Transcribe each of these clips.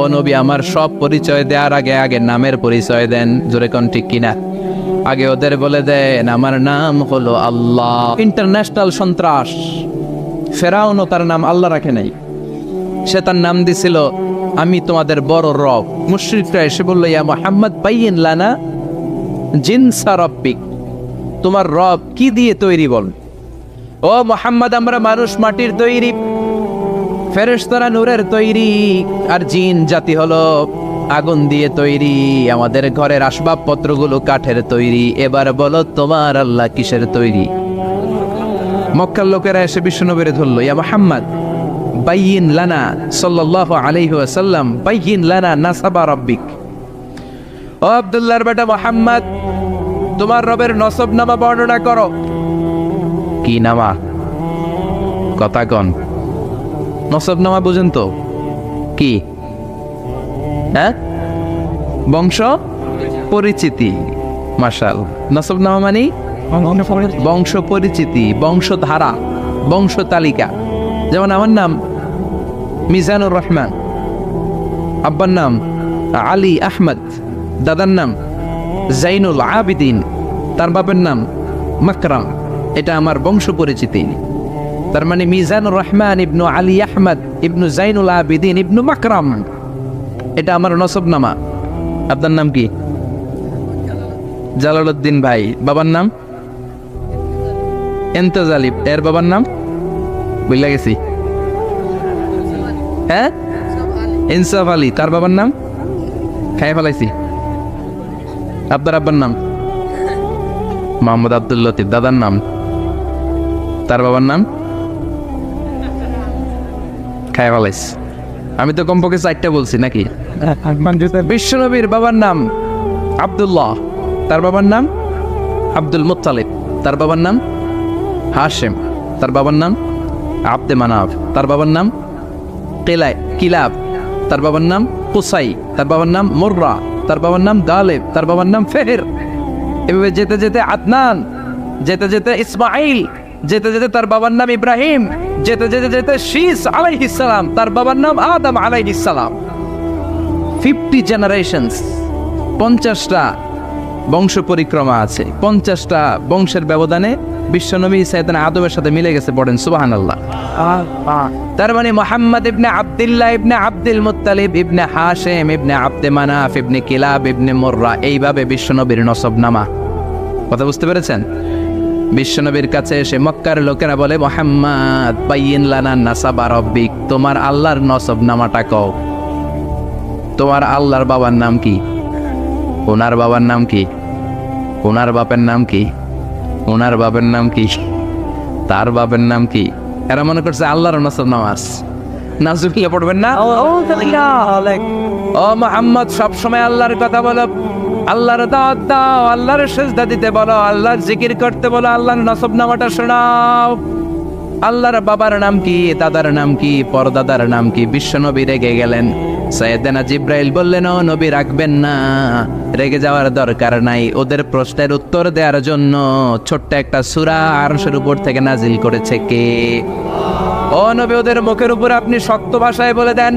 ও নবী, আমার সব পরিচয় দেওয়ার আগে আগে নামের পরিচয় দেন। জোরে কোন ঠিক কিনা? আগে ওদের বলে দেন আমার নাম হলো আল্লাহ। ইন্টারন্যাশনাল সন্ত্রাস ফেরাউনও তার নাম আল্লাহ রাখে নাই, সে তার নাম দিছিল আমি তোমাদের বড় রব। মুশরিকরা এসে বলল ইয়া মুহাম্মদ বাইয়িন লানা জিনসা রাব্বিক, তোমার রব কি দিয়ে তৈরি বল। ও মুহাম্মদ, আমরা মানুষ মাটির তৈরি, ফেরেশতারা নূরের তৈরি, আর জিন জাতি হলো আগুন দিয়ে তৈরি, আমাদের ঘরের আসবাবপত্রগুলো কাঠের তৈরি। এবার বলো তোমার আল্লাহ কিসের তৈরি? মক্কার লোকেরা এসে বিশ্বনবীর ধরল ইয়া মুহাম্মদ বাইয়িন লানা সাল্লাল্লাহু আলাইহি ওয়াসাল্লাম বাইয়িন লানা নাসাবা রাব্বিক। ও আব্দুল্লাহর বেটা মুহাম্মদ, তোমার রবের নসবনামা বর্ণনা করো। কি নামা? কথা কন। নসবনামা বুঝেন তো কি? হ্যাঁ, বংশ পরিচিতি। মাশাআল্লাহ, নসবনামা মানে বংশ পরিচিতি, বংশধারা, বংশ তালিকা। যেমন আমার নাম মিজানুর রহমান, আব্বার নাম আলী আহমদ, দাদার নাম জাইনুল আবিদিন, তার বাপের নাম মাকরাম। এটা আমার বংশ পরিচিতি। তার মানে মিজানুর রহমান ইবনু আলী আহমদ ইবনু জাইনুল আবিদিন ইবনু মাকরাম, এটা আমার নসবনামা। আপনার নাম কি? জালালউদ্দিন ভাই। বাবার নাম এন্তেজালি, এর বাবার নাম বুঝলা গেছি। হ্যাঁ, ইনসাফ আলী, তার বাবার নাম খাই ফেলাইছি। আপনার আব্বার নাম মোহাম্মদ আব্দুল লতিফ, দাদার নাম, তার বাবার নাম খাই ফেলাইছি। আমি তো কমপক্ষে 4টা বলছি নাকি? বিশ্বনবীর বাবার নাম আব্দুল্লাহ, তার বাবার নাম আব্দুল মুত্তালিব, তার বাবার নাম হাশেম, তার বাবার নাম আব্দে মানাফ, তার বাবার নাম কিলাব, তার বাবার নাম কুসাই, তার বাবার নাম মুররা, তার বাবার নাম গালেব, তার বাবার নাম ফেহের। এভাবে যেতে যেতে আদনান, যেতে যেতে ইসমাইল, যেতে যেতে তার বাবার নাম ইব্রাহিম, যেতে যেতে যেতে শীস আলাইহিস সালাম, তার বাবার নাম আদম আলাইহিস সালাম। 50 জেনারেশনস, 50টা বংশ পরিক্রমা আছে। 50টা বংশের ব্যবধানে বিশ্বনবী সাইয়েদনা আদমের সাথে মিলে গেছে। পড়েন সুবহানাল্লাহ। তার মানে মুহাম্মদ ইবনে আব্দুল্লাহ ইবনে আব্দুল মুত্তালিব ইবনে হাশেম ইবনে আব্দে মানাফ ইবনে কিলাব ইবনে মুররা, এইভাবে বিশ্বনবীর নসবনামা। কথা বুঝতে পেরেছেন? বিশ্বনবীর কাছে এসে মক্কার লোকেরা বলে মুহাম্মদ বাইয়িন লানা নাসাবা রাব্বিক, তোমার আল্লাহর নসবনামাটা কও। তোমার আল্লাহর বাবার নাম কি? ওনার বাবার নাম কি? ওনার বাপের নাম কি? ওনার বাপের নাম কি? তার বাপের নাম কি? এরা মনে করছে আল্লাহর নসবনামা আছে। নাজুবিল্লাহ পড়বেন না? ও মুহাম্মদ, সবসময় আল্লাহর কথা বলো, আল্লাহর দাওয়াত দাও, আল্লাহর সিজদা দিতে বলো, আল্লাহর জিকির করতে বলো, আল্লাহর নসবনামাটা শোনাও। আল্লাহর বাবার নাম কি? দাদার নাম কি? পরদাদার নাম কি? বিশ্বনবী রেগে গেলেন। সাইয়েদনা জিব্রাইল বললেন ও নবী রাখবেন না, রেগে যাওয়ার দরকার নাই। ওদের প্রশ্নের উত্তর দেওয়ার জন্য ছোট্ট একটা সূরা আরশের উপর থেকে নাজিল করেছে কে? ও নবী, ওদের মুখের উপর আপনি শক্ত ভাষায় বলে দেন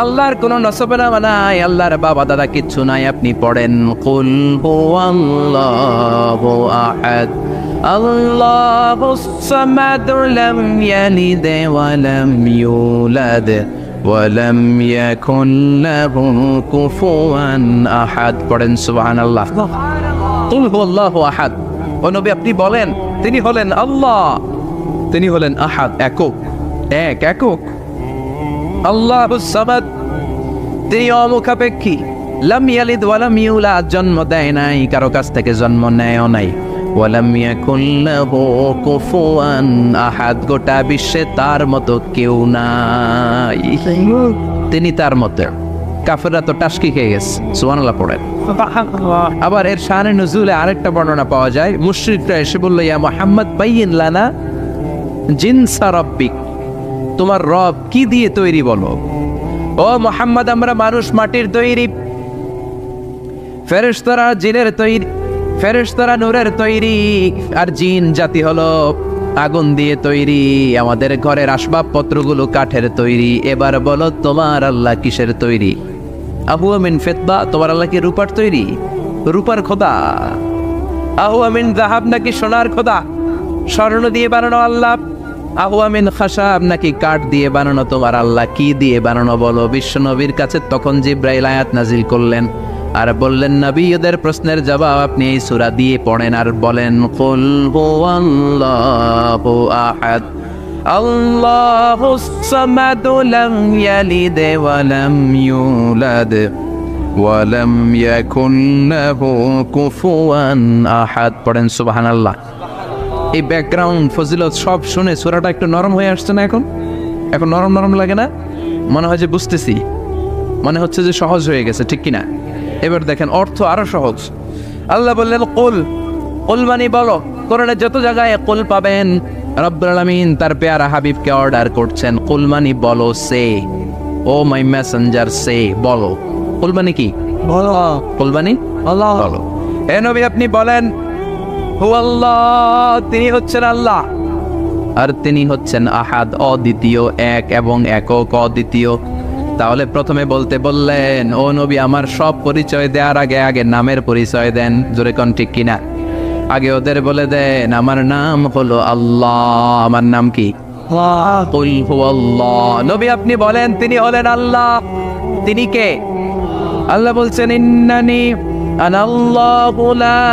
আল্লাহর কোনো নসবনামা নাই, আল্লাহর বাবা দাদা কিচ্ছু নাই। আপনি পড়েন কুল হুয়াল্লাহু আহাদ আল্লাহুস সামাদ লাম ইয়ালিদ ওয়া লাম ইউলাদ ওয়া লাম ইয়াকুন লাহু কুফুয়ান আহাদ। পড়েন সুবহানাল্লাহ। কুল হুয়াল্লাহু আহাদ। ও নবী, আপনি বলেন তিনি হলেন আল্লাহ, তিনি হলেন আহাদ, একক, একক। আল্লাহুস সামাদ, তিনি অমুখাপেক্ষী। লাম ইয়ালিদ ওয়া লাম ইউলাদ, জন্ম দেয় নাই, কারো কাছ থেকে জন্ম নেয়ও নাই। ওয়া লাম ইয়াকুন লাহু কুফুয়ান আহাদ, গোটা বিশ্বে তার মতো কেউ নাই, তিনি তার মতো। কাফেররা তো টাসকি খেয়ে গেছে। সুবহানাল্লাহ পড়েন। আবার এর শানে নুজুলে আরেকটা বর্ণনা পাওয়া যায়। মুশরিকরা এসে বলল ইয়া মুহাম্মদ বাইয়িন লানা জিনসা রাব্বিক, তোমার রব কি দিয়ে তৈরি বলো। ও মুহাম্মদ, আমরা মানুষ মাটির তৈরি, ফেরেশতারা জিনের তৈরি, ফেরেশতারা নূরের তৈরি, আর জিন জাতি হলো আগুন দিয়ে তৈরি, আমাদের ঘরের আসবাবপত্রগুলো কাঠের তৈরি। এবার বলো তোমার আল্লাহ কিসের তৈরি? আহুয়া মিন ফিদ্দা, তোমার আল্লাহ কি রূপার তৈরি? রূপার খোদা? আহুয়া মিন যাহাব, নাকি সোনার খোদা? স্বর্ণ দিয়ে বানানো আল্লাহ? আহুয়া মিন খাশাব, নাকি কাঠ দিয়ে বানানো তোমার আল্লাহ? কি দিয়ে বানানো বলো? বিশ্ব নবীর কাছে তখন জিব্রাইল আয়াত নাজিল করলেন আর বললেন, নবী ওদের প্রশ্নের জবাব আপনি এই সূরা দিয়ে পড়েন আর বলেন, কুল হুয়াল্লাহু আহাদ আল্লাহুস সামাদ লাম ইয়ালিদ ওয়া লাম ইউলাদ ওয়া লাম ইয়াকুন লাহু কুফুয়ান আহাদ। পড়েন সুবহানাল্লাহ। এই ব্যাকগ্রাউন্ড ফজিলত সব শুনে সূরাটা একটু নরম হয়ে আসছে না? এখন নরম নরম লাগে না? মনে হয় যে বুঝতেছি, মনে হচ্ছে যে সহজ হয়ে গেছে, ঠিক কিনা? এবার দেখেন অর্থ আরো সহজ। আল্লাহ বললেন কুল, কুল মানে বলো। কোরআনে যত জায়গায় কুল পাবেন, রব্বুল আলামিন তার পেয়ারা হাবিবকে অর্ডার করছেন, কুল মানে বলো, সে ও মাই মেসেঞ্জার, সে বলো। কুল মানে কি? বলো। কুল মানে আল্লাহ, বলো। হে নবী আপনি বলেন, হু আল্লাহ, তিনি হচ্ছেন আল্লাহ, আর তিনি হচ্ছেন আহাদ, অদ্বিতীয়, এক এবং একক, অদ্বিতীয়। তাহলে প্রথমে বলতে বললেন, ও নবী আমার সব পরিচয় দেওয়ার আগে আগে নামের পরিচয় দেন। জোরে কোন ঠিক কিনা? আগে ওদের বলে দেন আমার নাম হলো আল্লাহ। আমার নাম কি? কুল হুয়াল্লাহ। নবী আপনি বলেন তিনি হলেন আল্লাহ। তিনি কে? আল্লাহ বলছেন, ইন্নানি আনাল্লাহু লা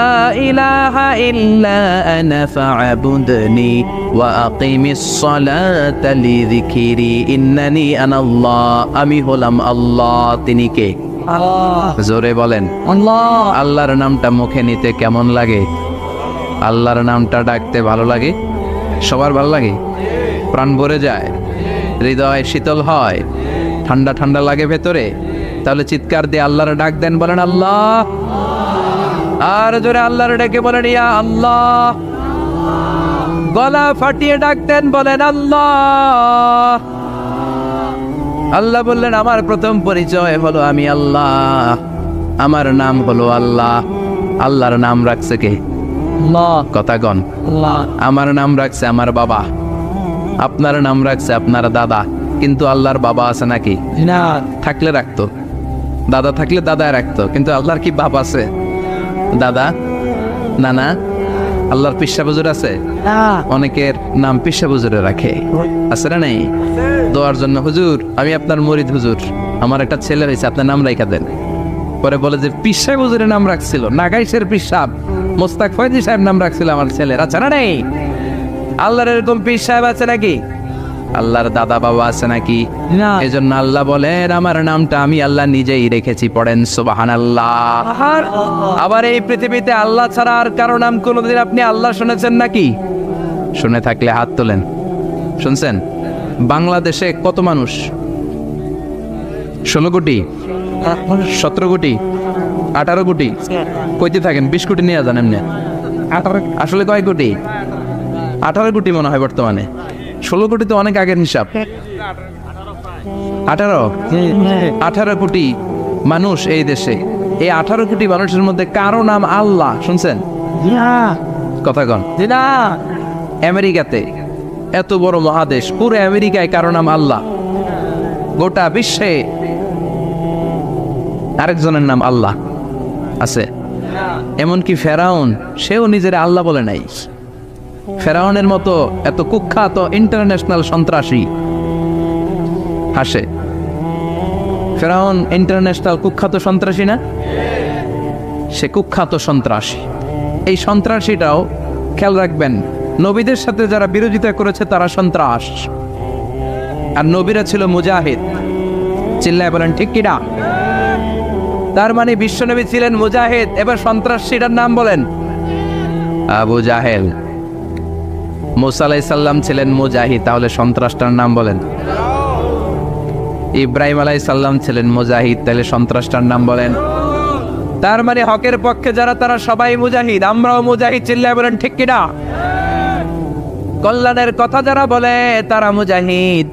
ইলাহা ইল্লা আনা ফা'বুদনি ওয়া আকিমিস সালাতা লিযিকরি। ইন্নানি আনাল্লাহ, আমি হলাম আল্লাহ। তিনি কে? আল্লাহ। জোরে বলেন আল্লাহ। আল্লাহর নামটা মুখে নিতে কেমন লাগে? আল্লাহর নামটা ডাকতে ভালো লাগে? সবার ভালো লাগে? প্রাণ ভরে যায়, হৃদয় শীতল হয়, ঠান্ডা ঠান্ডা লাগে ভেতরে। তাহলে চিৎকার দিয়ে আল্লাহর ডাক দেন, বলেন আল্লাহ। আর জোরে আল্লাহর ডেকে বলেন ইয়া আল্লাহ। গলা ফাটিয়ে ডাক দেন, বলেন আল্লাহ। আল্লাহ বললেন আমার প্রথম পরিচয় হলো আমি আল্লাহ, আমার নাম হলো আল্লাহ। আল্লাহর নাম রাখছে কে? আল্লাহ। কথা কন। আমার নাম রাখছে আমার বাবা, আপনার নাম রাখছে আপনার দাদা। কিন্তু আল্লাহর বাবা আছে নাকি? না। থাকলে রাখতো, দাদা থাকলে দাদা রাখতো। কিন্তু আল্লাহর কি বাপ আছে? দাদা, নানা? আল্লাহর পিসা বুজুর আছে? অনেকের নাম পিসা বুজুরে রাখে, আছে না? নেই? দোয়ার জন্য, হুজুর আমি আপনার মুরিদ, হুজুর আমার একটা ছেলে হয়েছে, আপনার নাম রাখা দেন। পরে বলে যে পিসা বুজুরের নাম রাখছিল, নাগাইশের পিসাব মোস্তাক ফয়জি সাহেব নাম রাখছিল আমার ছেলের, আছে না? নেই? আল্লাহর এরকম পীর সাহেব আছে নাকি? আল্লাহর দাদা বাবা আছে নাকি? না। এজন্য আল্লাহ বলেন আমার নামটা আমি আল্লাহ নিজেই রেখেছি। পড়েন সুবহানাল্লাহ। আবার এই পৃথিবীতে আল্লাহ ছাড়া আর কারো নাম কোনোদিন আপনি আল্লাহ শুনেছেন নাকি? শুনে থাকলে হাত তোলেন। শুনছেন? বাংলাদেশে কত মানুষ? 16 কোটি, 17 কোটি, 18 কোটি? কইতে থাকেন 20 কোটি নিয়ে যান এমনি। আসলে কয় কোটি? 18 কোটি মনে হয় বর্তমানে। 16 কোটি তো অনেক আগের হিসাব। 18 কোটি মানুষ এই দেশে। এই 18 কোটি মানুষের মধ্যে কারো নাম আল্লাহ শুনছেন? কথা কন। আমেরিকাতে, এত বড় মহাদেশ, পুরো আমেরিকায় কারো নাম আল্লাহ? গোটা বিশ্বে আরেকজনের নাম আল্লাহ আছে? এমনকি ফেরাউন, সেও নিজের আল্লাহ বলে নাই। ফেরাউনের মতো এত কুখ্যাত ইন্টারন্যাশনাল সন্ত্রাসী হাসে। ফেরাউন ইন্টারন্যাশনাল কুখ্যাত সন্ত্রাসী না? সে কুখ্যাত সন্ত্রাসী। এই সন্ত্রাসীটাও খেয়াল রাখবেন, নবীদের সাথে যারা বিরোধিতা করেছে তারা সন্ত্রাস, আর নবীরা ছিল মুজাহিদ। চিল্লায় বলেন ঠিক কিনা? তার মানে বিশ্বনবী ছিলেন মুজাহিদ। এবার সন্ত্রাসীটার নাম বলেন। আবু জাহেল। মুসা আলাইহিস সালাম ছিলেন মুজাহিদ, তাহলে সন্ত্রাসটার নাম বলেন। ইব্রাহিম আলাইহিস সালাম ছিলেন মুজাহিদ, তাহলে সন্ত্রাসটার নাম বলেন। তার মানে হকের পক্ষে যারা তারা সবাই মুজাহিদ, আমরাও মুজাহিদ। চিল্লায় বলেন ঠিক কিনা? কল্যাণের কথা যারা বলে তারা মুজাহিদ,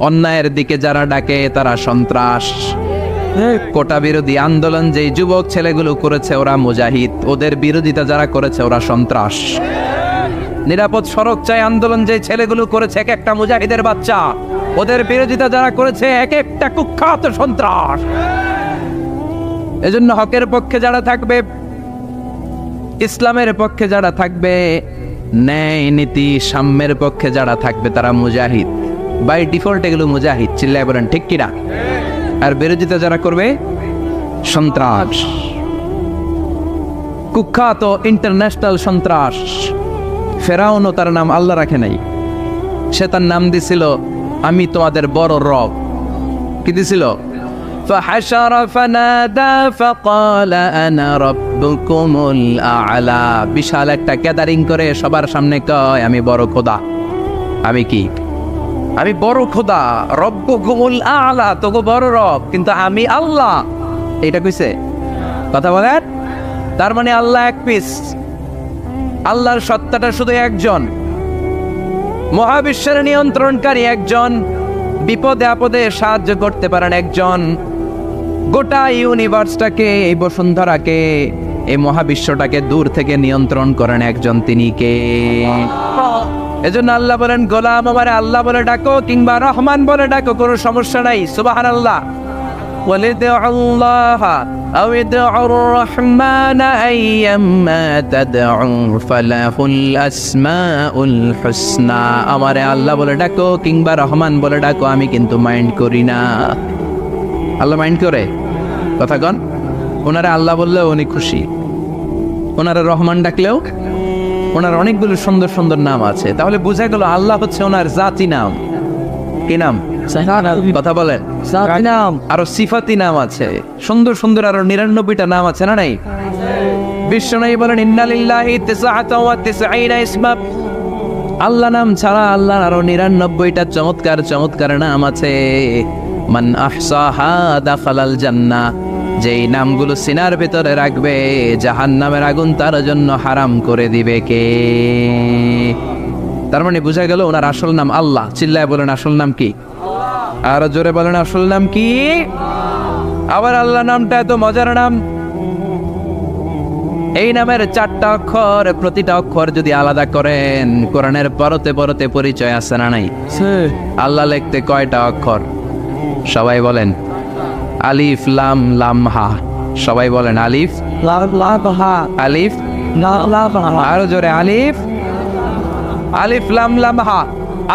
অন্যায়ের দিকে যারা ডাকে তারা সন্ত্রাস। কোটা বিরোধী আন্দোলন যেই যুবক ছেলেগুলো করেছে ওরা মুজাহিদ, ওদের বিরোধিতা যারা করেছে ওরা সন্ত্রাস। নিরাপদ সড়ক চাই আন্দোলন যে ছেলেগুলো করেছে, এক একটা মুজাহিদের বাচ্চা, ওদের বিরোধিতা যারা করেছে এক একটা কুখ্যাত সন্ত্রাস। এজন্য হকের পক্ষে যারা থাকবে, ইসলামের পক্ষে যারা থাকবে, ন্যায় নীতি সাম্যের পক্ষে যারা থাকবে তারা মুজাহিদ। বাই ডিফল্ট এগুলো মুজাহিদ, চিল্লায় বলেন ঠিক কিনা? আর বিরোধিতা যারা করবে সন্ত্রাস, কুখ্যাত ইন্টারন্যাশনাল সন্ত্রাস। ফেরাউনও তার নাম আল্লাহ রাখে নাই, সে তার নাম দিছিল আমি তোমাদের বড় রব। কি দিছিল? فحشر فنادى فقال انا ربكم الاعلى। বিশাল একটা গ্যাদারিং করে সবার সামনে কয় আমি বড় খোদা। আমি কি? আমি বড় খোদা, রব্বুকুমুল আ'লা, তোগো বড় রব, কিন্তু আমি আল্লাহ। এটা কইছে? কথা বলেন। তার মানে আল্লাহ এক পিস, আল্লাহর সত্তাটা শুধু একজন, মহাবিশ্বের নিয়ন্ত্রণকারী একজন, বিপদে আপদে সাহায্য করতে পারেন একজন, গোটা ইউনিভার্সটাকে, এই বসুন্ধরাকে, এই মহাবিশ্বটাকে দূর থেকে নিয়ন্ত্রণ করেন একজন, তিনি কে? এজন্য আল্লাহ বলেন গোলাম আমারে আল্লাহ বলে ডাকো কিংবা রহমান বলে ডাকো, কোনো সমস্যা নাই। সুবহানাল্লাহ। ওয়ালিদুল্লাহ আও ইদউর রহমান আইয়াম্মা তাদউ ফালাহুল আসমাউল হুসনা। আমারে আল্লাহ বলে ডাকো কিংবা রহমান বলে ডাকো, আমি কিন্তু মাইন্ড করি না। আল্লাহ মাইন্ড করে? কথা কন। ওনারা আল্লাহ বললেও উনি খুশি, ওনারা রহমান ডাকলেও, ওনার অনেকগুলো সুন্দর সুন্দর নাম আছে। তাহলে বোঝা গেল আল্লাহ হচ্ছে ওনার জাতি নাম। কি নাম? কথা বলেন। নাম আরো সিফাতি নাম আছে, সুন্দর সুন্দর আরো 99টা নাম আছে না নাই? বিশ্বনবী বলেন ইন্নালিল্লাহি 99 ইসমা। আল্লাহ নাম ছাড়া আল্লাহর আরো 99টা চমৎকার চমৎকার নাম আছে। মান আহসাহা দাখালাল জান্নাহ। যেই নামগুলো সিনার ভিতরে রাখবে জাহান্নামের আগুন তার জন্য হারাম করে দিবে কে? তার মানে বোঝা গেল ওনার আসল নাম আল্লাহ। চিল্লায় বলেন আসল নাম কি? আর জোরে বলেন আসল নাম কি? আবার আল্লাহ নামটা এত মজার নাম, এই নামের 4টা অক্ষর, প্রতিটা অক্ষর যদি আলাদা করেন কোরআনের পরতে পরতে পরিচয় আছে না নাই? আল্লাহ লিখতে কয়টা অক্ষর? সবাই বলেন। আলিফ লাম লাম হা। সবাই বলেন আলিফ লাম হা, আলিফ লাম হা। আরো জোরে আলিফ, আলিফ লাম লাম হা।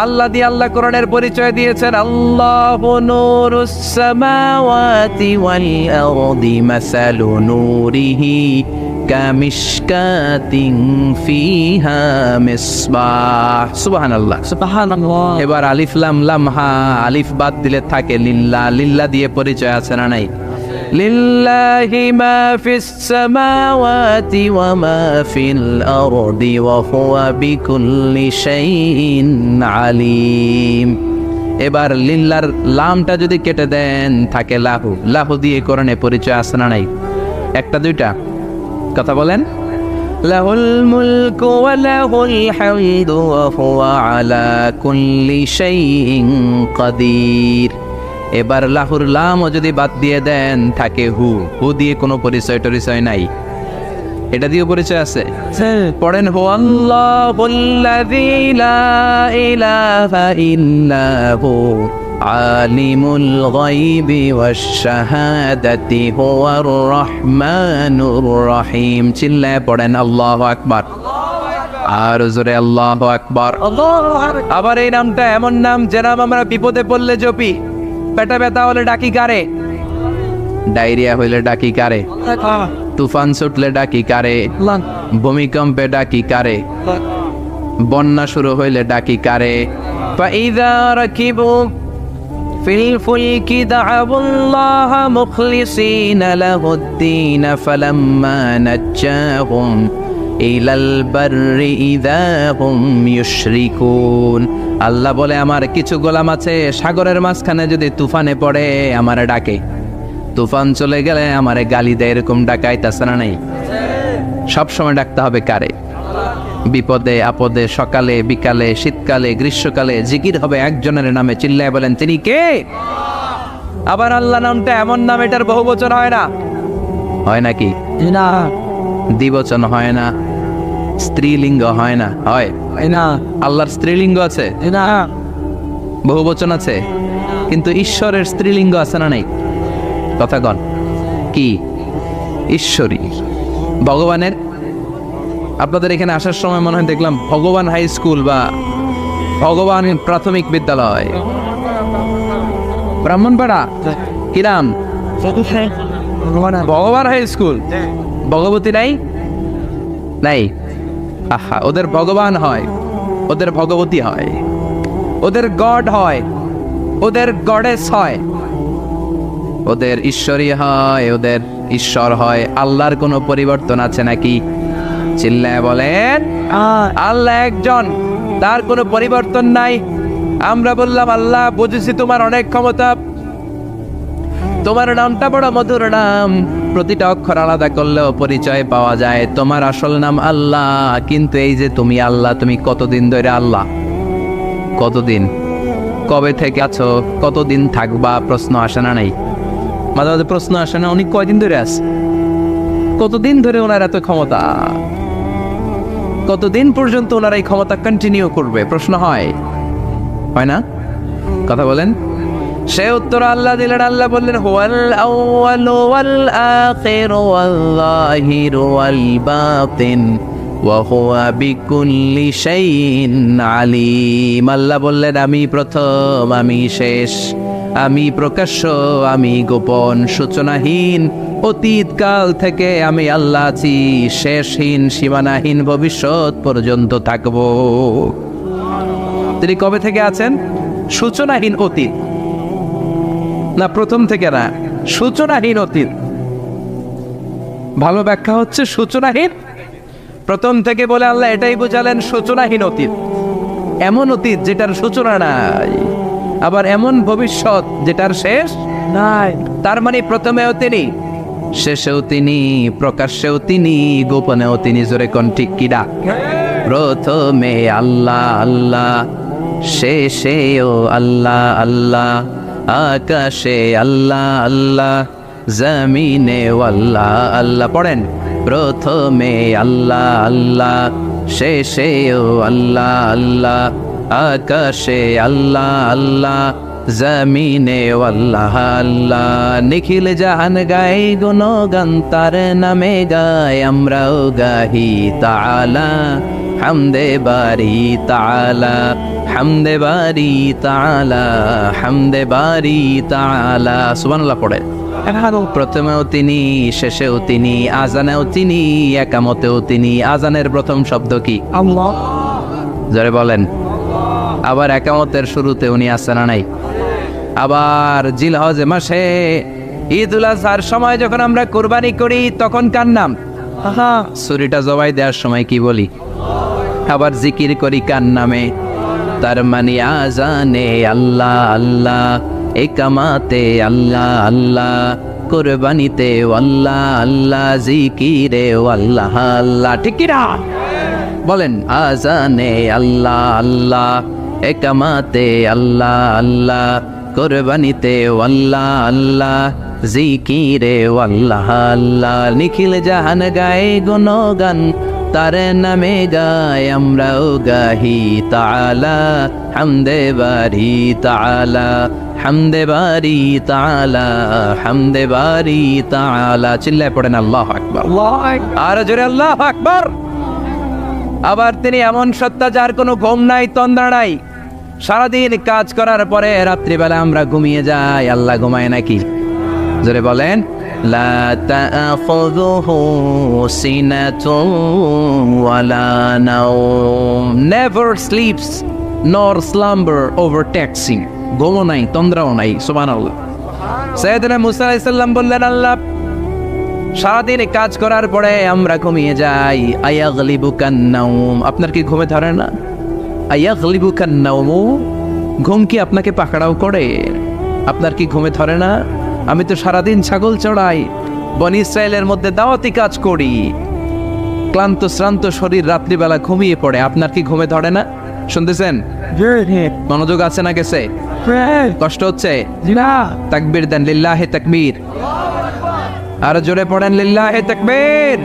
আল্লাহ দিয়ে আল্লাহ কোরআনের পরিচয় দিয়েছেন আল্লাহু নূরুস সামাওয়াতি ওয়াল আরদি মাসালু নূরিহি কামিশকাতিন ফিহা মিসবাহ। সুবহানাল্লাহ সুবহানাল্লাহ। এবার আলিফ লাম লাম হা, আলিফ বাদ দিলে থাকে লিল্লাহ। লিল্লাহ দিয়ে পরিচয় আছে না নাই? লিল্লাহি মা ফিস সামাওয়াতি ওয়া মা ফিল আরদি ওয়া হুয়া বিকুল্লি শাইইন আলিম। এবার লিল্লার লামটা যদি কেটে দেন থাকে লাহু। লাহু দিয়ে কোরআনে পরিচয় আছে না নাই? একটা দুইটা? কথা বলেন। লাহুল মুলকু ওয়া লাহুল হামদু ওয়া হুয়া আলা কুল্লি শাইইন কাদির। এবার লাহুর লামও যদি বাদ দিয়ে দেন থাকে হু। হু দিয়ে কোনো পরিচয় টরিচয় নাই, এটা দিয়ে পরিচয় আছে। পড়েন হু আল্লাহুল্লাযী লা ইলাহা ইল্লা হু আলিমুল গায়বি ওয়াশ শাহাদাতি হুয়ার রহমানুর রহিম। চিল্লায় পড়েন আল্লাহু আকবার। আর জোরে আল্লাহু আকবার। আবার এই নামটা এমন নাম যে নাম আমরা বিপদে পড়লে জপি। পেটা ব্যথা হলে ডাকি কারে? ডায়রিয়া হইলে ডাকি কারে? তুফান ছুটলে ডাকি কারে? ভূমিকম্পে ডাকি কারে? বন্যা শুরু হইলে ডাকি কারে? ফাইযা রাকিবু ফিল ফুলকি দা'উল্লাহ মুখলিসিনা লাহুদ্দিন ফালাম্মা নাজ্জাহুম ইলাল বাররি ইযা হুম ইউশরিকুন। আল্লাহ বলে আমার কিছু গোলাম আছে সাগরের মাঝখানে যদি তুফানে পড়ে আমারে ডাকে, তুফান চলে গেলে আমারে গালি দেয়, এরকম ডাকাইতাছে না নাই? সব সময় ডাকতে হবে কারে? বিপদে আপদে, সকালে বিকালে, শীতকালে গ্রীষ্মকালে জিকির হবে একজনের নামে। চিল্লায় বলেন তিনি কে? আবার আল্লাহ নামটা এমন নাম এটার বহুবচন হয় না, হয় নাকি? না, দ্বিবচন হয় না। স্ত্রীলিঙ্গ হয় না, হয় না আল্লাহর স্ত্রীলিঙ্গ আছে, না বহু বচন আছে, কিন্তু ঈশ্বরের স্ত্রীলিঙ্গ আছে না নাই? কথা কন কি? ঈশ্বরী ভগবানের, আপনাদের এখানে আসার সময় মনে হয় দেখলাম ভগবান হাই স্কুল বা ভগবান প্রাথমিক বিদ্যালয়, ব্রাহ্মণপাড়া, কি নাম? ভগবান হাই স্কুল। ভগবতী নাই? নাই। আহা, ওদের ভগবান হয়, ওদের ভগবতী হয়, ওদের গড হয়, ওদের গডেস হয়, ওদের ঈশ্বরী হয়, ওদের ঈশ্বর হয়। আল্লাহর কোনো পরিবর্তন আছে নাকি? চিল্লায় বলেন আল্লাহ একজন, তার কোনো পরিবর্তন নাই। আমরা বললাম আল্লাহ বুঝেছি তোমার অনেক ক্ষমতা, তোমার নামটা বড় মধুর নাম, প্রতিটা অক্ষর আলাদা করলেও পরিচয় পাওয়া যায়। তোমার আসল নাম আল্লাহ, কিন্তু এই যে তুমি আল্লাহ, তুমি কতদিন ধরে আল্লাহ? কতদিন? কবে থেকে আছো? কতদিন থাকবা? প্রশ্ন আসে না নাই? মাঝে মাঝে প্রশ্ন আসে না, উনি কয়দিন ধরে আছে? কতদিন ধরে ওনার এত ক্ষমতা? কতদিন পর্যন্ত ওনার এই ক্ষমতা কন্টিনিউ করবে? প্রশ্ন হয় না? কথা বলেন। সে উত্তর আল্লাহ দিলেন। আল্লাহ বললেন হুয়াল আউয়ালু ওয়াল আখিরু ওয়াল যাহিরু ওয়াল বাতিন ওয়া হুয়া বিকুল্লি শাইইন আলিম। আল্লাহ বললেন আমি প্রথম, আমি শেষ, আমি প্রকাশ্য, আমি গোপন, সূচনাহীন, অতীতকাল থেকে আমি আল্লাহ আছি, শেষহীন, সীমানাহীন, ভবিষ্যৎ পর্যন্ত থাকবো। তিনি কবে থেকে আছেন? সূচনাহীন অতীত না, প্রথম থেকে না, সূচনাহীন অতীত। ভালো ব্যাখ্যা হচ্ছে সূচনাহীন। প্রথম থেকে বলে আল্লাহ এটাই বোঝালেন সূচনাহীন অতীত, এমন অতীত যেটার সূচনা নাই, আবার এমন ভবিষ্যৎ যেটার শেষ নাই। তার মানে প্রথমেও তিনি, শেষেও তিনি, প্রকাশ্যেও তিনি, গোপনেও তিনি। জোরে কোন ঠিক কিনা? প্রথমে আল্লাহ আল্লাহ, শেষেও আল্লাহ আল্লাহ, আকাশে আল্লাহ আল্লাহ, জমিনে আল্লাহ আল্লাহ। পড়েন প্রথমে আল্লাহ আল্লাহ, শেষেও আল্লাহ আল্লাহ, আকাশে আল্লাহ আল্লাহ, জমিনে আল্লাহ আল্লাহ। নিখিল জাহান গাই গুণগান তার নামে গায়, আমরাও গাহি তাআলা হামদে বারি তাআলা, হামদে বারি তাআলা, হামদে বারি তাআলা। সুবহানাল্লাহ পড়ে। প্রথমেও তিনি, শেষেও তিনি, আজানেও তিনি, একামতেও তিনি। আজানের প্রথম শব্দ কি? আল্লাহ। জোরে বলেন। আবার একামতের শুরুতে উনি আছেন না নাই? আবার জিলহজ মাসে ঈদুল আজহার সময় যখন আমরা কুরবানি করি তখন কার নাম? ছুরিটা জবাই দেওয়ার সময় কি বলি? আবার জিকির করি কার নামে? তার মানে আজানে আল্লাহ আল্লাহ, একামাতে আল্লাহ আল্লাহ, কুরবানিতে আল্লাহ আল্লাহ, জিকিরে আল্লাহ আল্লাহ। ঠিক কি না? বলেন আজানে আল্লাহ আল্লাহ, একামাতে আল্লাহ আল্লাহ, কুরবানিতে আল্লাহ আল্লাহ, জিকিরে আল্লাহ আল্লাহ। নিখিল জাহান গায়ে গুণগান তার নামে গায়, আমরাও গাহি তাআলা হামদে বারি তাআলা, হামদে বারি তাআলা, হামদে বারি তাআলা। চিল্লায় পড়েন আল্লাহু আকবার। আর জোরে আল্লাহু আকবার। আবার তিনি এমন সত্তা যার কোনো ঘুম নাই, তন্দ্রা নাই। সারাদিন কাজ করার পরে রাত্রিবেলা আমরা ঘুমিয়ে যাই, আল্লাহ ঘুমায় নাকি? জোরে বলেন। লা তাআখুযুহু সিনাতুন ওয়ালা নাওম, নেভার স্লিপস নর স্লাম্বার ওভারটেকস হিম। ঘুমও নাই, তন্দ্রাও নাই। সুবহানাল্লাহ। সাইয়েদনা মুসা আলাইহিস সালাম বললেন আল্লাহ সারাদিন কাজ করার পরে আমরা ঘুমিয়ে যাই, আয়াগলিবুকান নাওম, আপনার কি ঘুমে ধরে না? আয়াগলিবুকান নাওম, ঘুম কি আপনাকে পাকড়াও করে? আপনার কি ঘুমে ধরে না? আমি তো সারাদিন ছাগল চড়াই, বনি ইসরায়েলের মধ্যে দাওয়াতি কাজ করি, ক্লান্ত শ্রান্ত শরীর রাত্রিবেলা ঘুমিয়ে পড়ে, আপনার কি ঘুমে ধরে না? শুনতেছেন? মনোযোগ আছে না গেছে? কষ্ট হচ্ছে? তাকবীর দেন, লিল্লাহি তাকবীর। আর জোরে পড়েন লিল্লাহি তাকবীর।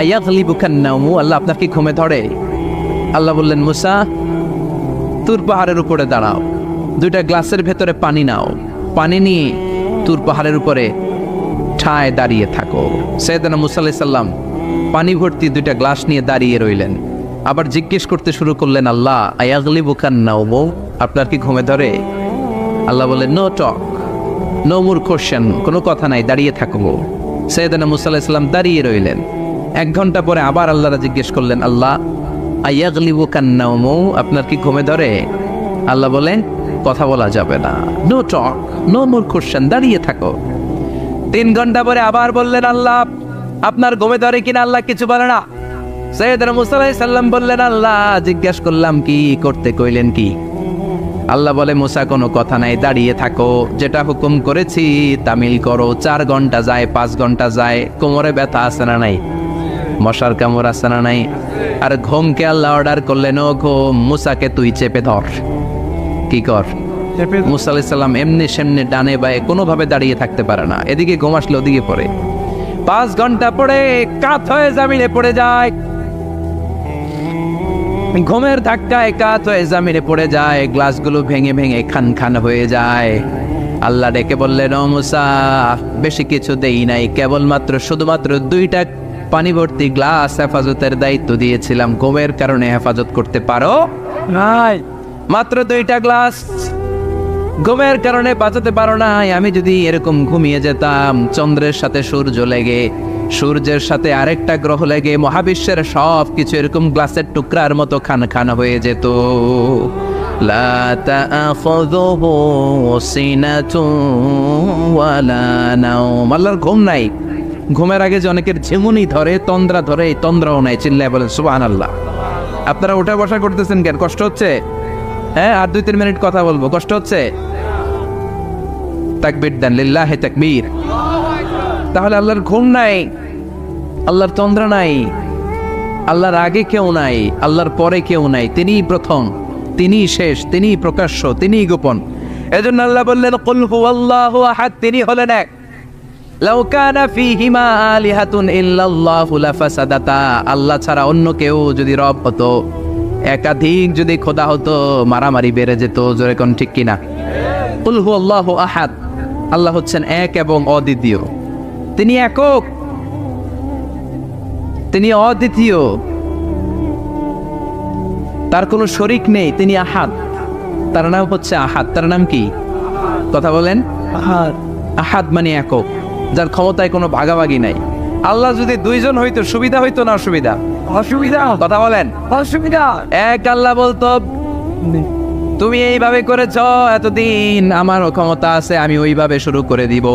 আয়াগলিবুকান নাওমু, আল্লাহ আপনার কি ঘুমে ধরে? আল্লাহ বললেন, মুসা তুর পাহাড়ের উপরে দাঁড়াও, দুইটা গ্লাসের ভেতরে পানি নাও, পানি নিয়ে তুর পাহাড়ের উপরে ঠায় দাঁড়িয়ে থাকো। সাইয়েদনা মুসা আলাইহিস সালাম পানি ভর্তি দুইটা গ্লাস নিয়ে দাঁড়িয়ে রইলেন। আবার জিজ্ঞেস করতে শুরু করলেন, আল্লাহ আয়াগলিবুকান নাওমু, আপনার কি ঘুমে ধরে? আল্লাহ বললেন, no talk, no more question, কোনো কথা নাই, দাঁড়িয়ে থাকো। সাইয়েদনা মুসা আলাইহিস সালাম দাঁড়িয়ে রইলেন। 1 ঘন্টা পরে আবার আল্লাহরা জিজ্ঞেস করলেন, আল্লাহ আয়াগলিবুকান নাওমু, আপনার কি ঘুমে ধরে? আল্লাহ বলেন, কথা বলা যাবে না, no talk, no more question, দাঁড়িয়ে থাকো। 3 ঘন্টা পরে আবার বললেন, আল্লাহ আপনার ঘুমে ধরে কিনা? আল্লাহ কিছু বলে না। সাইয়েদনা মুসা আলাইহিস সালাম বললেন, আল্লাহ জিজ্ঞেস করলাম কি, করতে কইলেন কি? আল্লাহ বলে, মুসা কোনো কথা নাই, দাঁড়িয়ে থাকো, যেটা হুকুম করেছি তামিল করো। 4 ঘন্টা যায়, 5 ঘন্টা যায়, কোমরে ব্যথা আছে না নাই? মশার কামড় আছে না নাই? আর ঘুমকে আল্লাহ অর্ডার করলেন, ও ঘুম, মুসাকে তুই চেপে ধর। কি কর? মুসা আলাইহিস সালাম এমনি সেমনি ডানে বায়ে কোনোভাবে দাঁড়িয়ে থাকতে পারে না, এদিকে ঘুম আসলে ওদিকে পড়ে। 5 ঘন্টা পরে কাত হয়ে জমিনে পড়ে যায়, ঘুমের ধাক্কায় কাত হয়ে জমিনে পড়ে যায়, গ্লাসগুলো ভেঙে ভেঙে খান খান হয়ে যায়। আল্লাহ ডেকে বললেন, ও মুসা, বেশি কিছু দেই নাই, কেবলমাত্র শুধুমাত্র 2টা পানি ভর্তি গ্লাস হেফাজতের দায়িত্ব দিয়েছিলাম, ঘুমের কারণে হেফাজত করতে পারো নাই। মাত্র 2টা গ্লাস, ঘুমের কারণে বাঁচাতে পারো নাই। আমি যদি এরকম ঘুমিয়ে যেতাম, চন্দ্রের সাথে সূর্য লেগে, সূর্যের সাথে আরেকটা গ্রহ লেগে মহাবিশ্বের সব কিছু এরকম গ্লাসের টুকরার মতো খান খান হয়ে যেত। লা তাআখুযুহু সিনাতুন ওয়ালা নাওম, আল্লাহর ঘুম নাই। ঘুমের আগে যে অনেকের ঝিমুনি ধরে, তন্দ্রা ধরে, এই তন্দ্রাও নাই। চিল্লায় বলেন সুবহানাল্লাহ। আপনারা ওঠা বসা করতেছেন কেন? কষ্ট হচ্ছে? হ্যাঁ, আর 2-3 মিনিট কথা বলবো, কষ্ট হচ্ছে? তাকবীর দেন, লিল্লাহি তাকবীর। তাহলে আল্লাহর ঘুম নাই, আল্লাহর তন্দ্রা নাই, আল্লাহর আগে কেউ নাই, আল্লাহর পরে কেউ নাই। তিনিই প্রথম, তিনিই শেষ, তিনিই প্রকাশ্য, তিনিই গোপন। এজন্য আল্লাহ বললেন, কুল হুয়াল্লাহু আহাদ, তিনি হলেন এক। লাউ কানা ফীহিমা আলিহাতুন ইল্লাল্লাহু লাফাসাদাতা, আল্লাহ ছাড়া অন্য কেউ যদি রব হতো, একাধিক যদি খোদা হতো, মারামারি বেড়ে যেত। জোরে কোন ঠিক কিনা? কুল হুয়াল্লাহু আহাদ, আল্লাহ হচ্ছেন এক এবং অদ্বিতীয়। তিনি একক, তিনি অদ্বিতীয়, তার কোনো শরীক নেই, তিনি আহাদ। তার নাম হচ্ছে আহাদ। তার নাম কি? কথা বলেন। আহাদ, আহাদ মানে একক, যার ক্ষমতায় কোনো ভাগাভাগি নাই। আল্লাহ যদি 2 জন হইতো, সুবিধা হইতো না অসুবিধা? অসুবিধা। কথা বলেন। অসুবিধা। এক আল্লাহ বলতো, তুমি এইভাবে করেছ এতদিন, আমারও ক্ষমতা আছে, আমি ওইভাবে শুরু করে দিব।